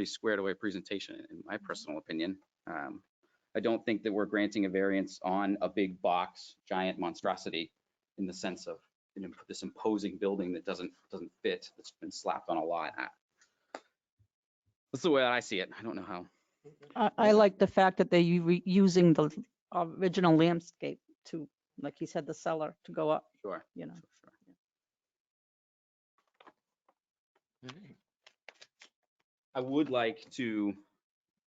squared away presentation, in my personal opinion. I don't think that we're granting a variance on a big box, giant monstrosity in the sense of this imposing building that doesn't fit, that's been slapped on a lot. That's the way that I see it. I don't know how. I like the fact that they're using the original landscape to, like you said, the cellar to go up. Sure. You know. I would like to,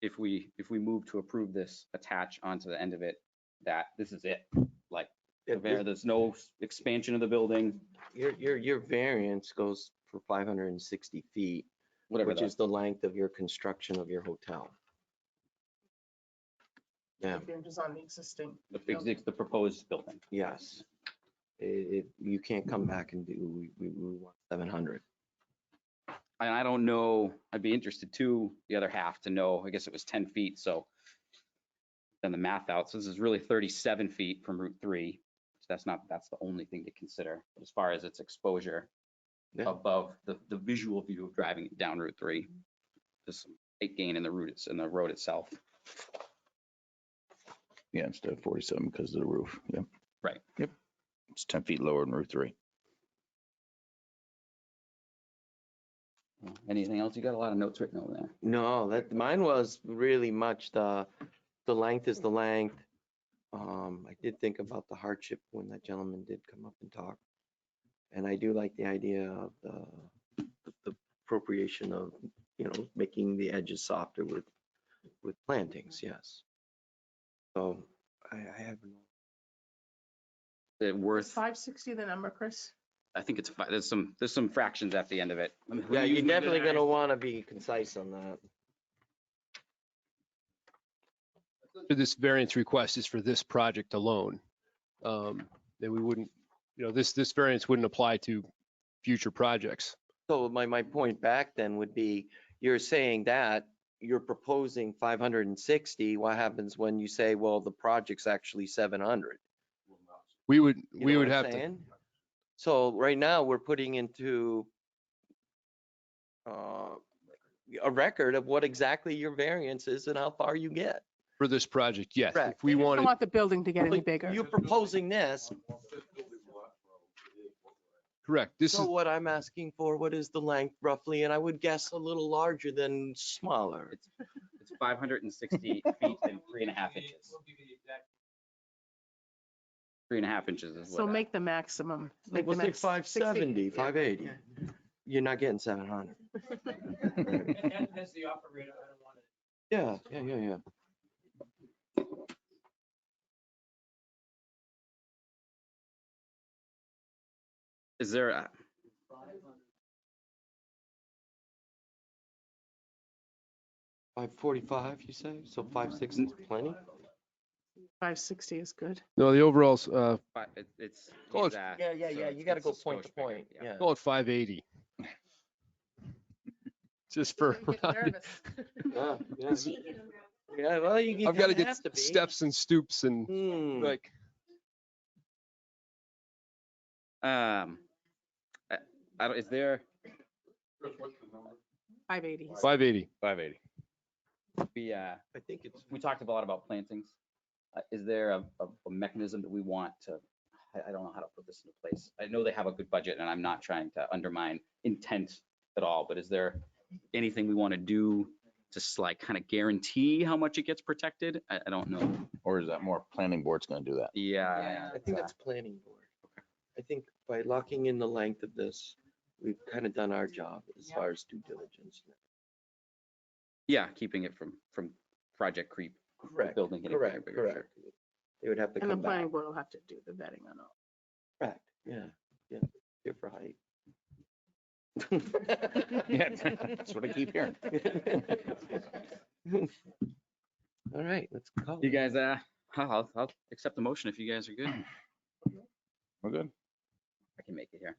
if we move to approve this, attach onto the end of it that this is it. Like there's no expansion of the building. Your variance goes for 560 feet, which is the length of your construction of your hotel. Yeah. Just on the existing. The proposed building. Yes. You can't come back and do, we want 700. And I don't know, I'd be interested too, the other half to know, I guess it was 10 feet, so then the math out. So this is really 37 feet from Route 3. So that's the only thing to consider as far as its exposure above the visual view of driving down Route 3. There's some height gain in the road itself. Yeah, instead of 47 because of the roof. Yeah. Right. Yep. It's 10 feet lower than Route 3. Anything else? You got a lot of notes written over there. No, mine was really much the length is the length. I did think about the hardship when that gentleman did come up and talk. And I do like the idea of the appropriation of, making the edges softer with plantings, yes. So I have It worth. 560 the number, Chris? I think it's there's some fractions at the end of it. Yeah, you're definitely going to want to be concise on that. This variance request is for this project alone. Then we wouldn't, this variance wouldn't apply to future projects. So my point back then would be, you're saying that you're proposing 560. What happens when you say, well, the project's actually 700? We would what have I'm to. saying? So right now we're putting into a record of what exactly your variance is and how far you get. For this project, yes. Correct. If we I don't wanted, want the building to get any bigger. You're proposing this. correct. This So is, what I'm asking for, what is the length roughly? And I would guess a little larger than smaller. It's 560 feet and 3.5 inches. 3.5 inches is what. So make the maximum. Make We'll the say max 570, 580. You're not getting 700. As the operator, I don't want it. Yeah. Is there a, 545, you say? So 560 is plenty? 560 is good. no, the overall's, it's. Call it- exact, Yeah. so You got to it's go a point to skosh bigger, point. Yeah. call it 580. Just for, Get nervous. Yeah, well, I've got to have get to be. steps and stoops and like, I don't, is there, 580. 580. 580. I think it's. we talked a lot about plantings. Is there a mechanism that we want to, I don't know how to put this into place. I know they have a good budget and I'm not trying to undermine intent at all, but is there anything we want to do to like kind of guarantee how much it gets protected. I don't know. Or is that more planning board's gonna do that? Yeah. I think that's planning board. I think by locking in the length of this, we've kind of done our job as far as due diligence. Yeah, keeping it from project creep. Correct, Building getting bigger, bigger, correct. They would have to And the come back. planning board will have to do the vetting on all. Correct, yeah, here for height. Yeah, that's what I keep hearing. All right, let's call. You guys, I'll accept the motion if you guys are good. We're good. I can make it here.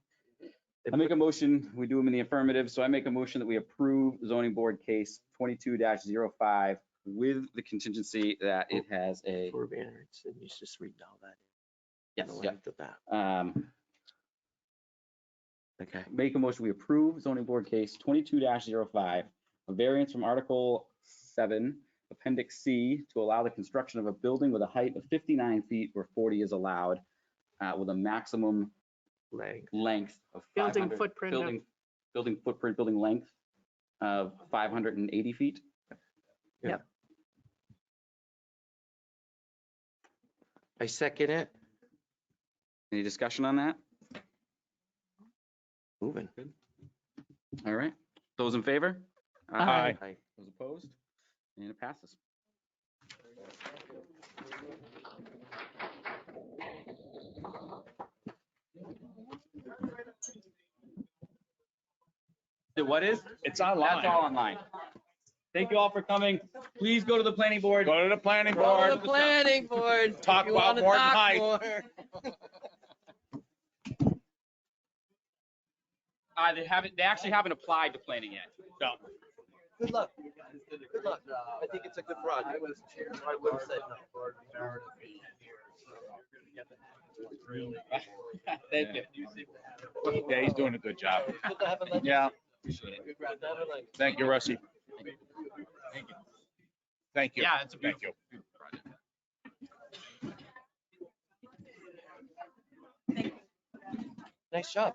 I make a motion, we do them in the affirmative, so I make a motion that we approve zoning board case 22-05 with the contingency that it has a. For variance, and you just read all that. Yes, The yeah. length of that. Okay. Make a motion, we approve zoning board case 22-05, a variance from Article 7, Appendix C, to allow the construction of a building with a height of 59 feet where 40 is allowed, with a maximum length of Building 500 footprint of- building footprint, building length of 580 feet. Yep. I second it. Any discussion on that? Moving. All right. Those in favor? Aye. Those opposed? And it passes. What is? It's online. That's all online. Thank you all for coming. Please go to the planning board. Go to the planning Go board. to the planning board. Talk if you about wanna more than talk height. more. They actually haven't applied to planning yet. No. Good luck. Good luck. I think it's a good project. I would have said no. Thank you. Yeah, he's doing a good job. Good to have a legend. Yeah. Appreciate it. Good to have a legend. Thank you, Rusty. Thank you. Thank you. Yeah, it's a Thank beautiful you. project. Nice job.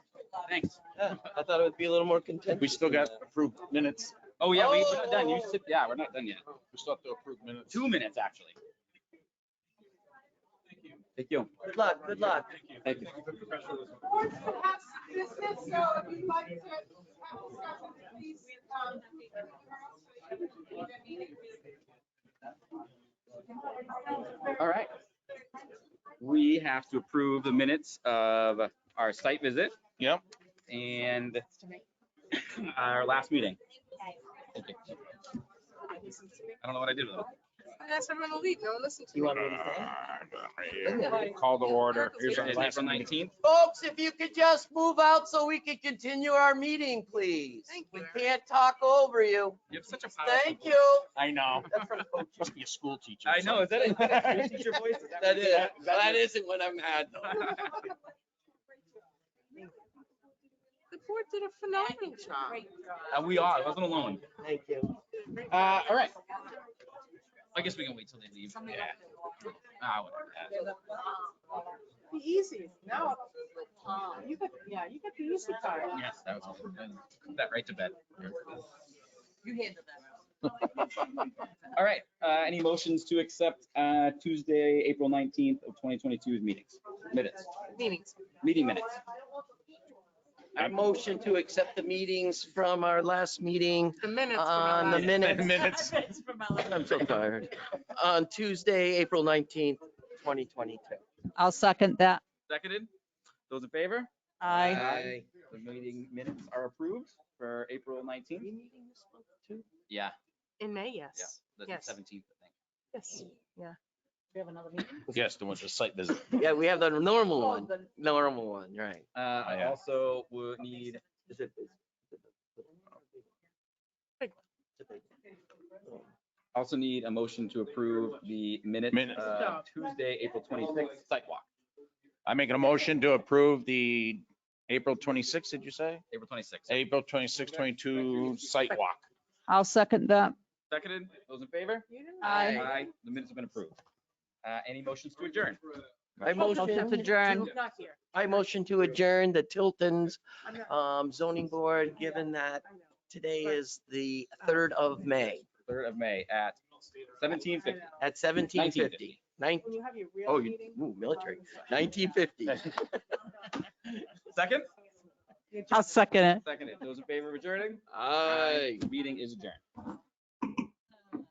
Thanks. Yeah, I thought it would be a little more contentious. We still got than that. approved minutes. Oh, yeah, we're not done. You sit, yeah, we're not done yet. We still have to approve minutes. 2 minutes, actually. Thank you. Good luck, good luck. Thank you. All right. We have to approve the minutes of our site visit Yep. and our last meeting. Thank you. I don't know what I did with them. I asked everyone to leave. No one listened to You me. want me to say? Call to order. Here's our It's last April meeting. 19th. Folks, if you could just move out so we can continue our meeting, please. Thank We you. can't talk over you. You have such a powerful Thank voice. you. I know. That's from Coach. Must be a school teacher. I know, is that a teacher voice? That is, that that isn't when I'm mad though. The board did a phenomenal job. We are, I wasn't alone. Thank you. All right. I guess we can wait till they leave. Yeah. Whatever. Be easy. Now, you got the easy part. Yes, that was, put that right to bed. You handled that. All right, any motions to accept Tuesday, April 19th of 2022's minutes? Meetings. Meeting minutes. I motion to accept the meetings from our last meeting The minutes. on the minutes. Minutes. I'm so tired. On Tuesday, April 19th, 2022. I'll second that. Seconded. Those in favor? Aye. The meeting minutes are approved for April 19th. Yeah, In May, yeah, yes. that's Yes. the 17th, I think. Yes. Yeah. We have another meeting? Yes, the one's a site visit. Yeah, we have the normal one. Normal one, right. I yeah. also would need, also need a motion to approve the minutes Minutes. of Tuesday, April 26th site walk. I'm making a motion to approve the April 26th, did you say? April 26th. April 26, 22 site walk. I'll second that. Seconded. Those in favor? Aye. The minutes have been approved. Any motions to adjourn? I Motion to motion, adjourn. Not here. I motion to adjourn the Tilton's I'm not. zoning board, given that Today is the 3rd of May 3rd of May at 17:50. at 17:50. When you have your real Oh, meeting. military. 1950. Second? I'll second it. Second it. Those in favor of adjourning? Aye. Meeting is adjourned.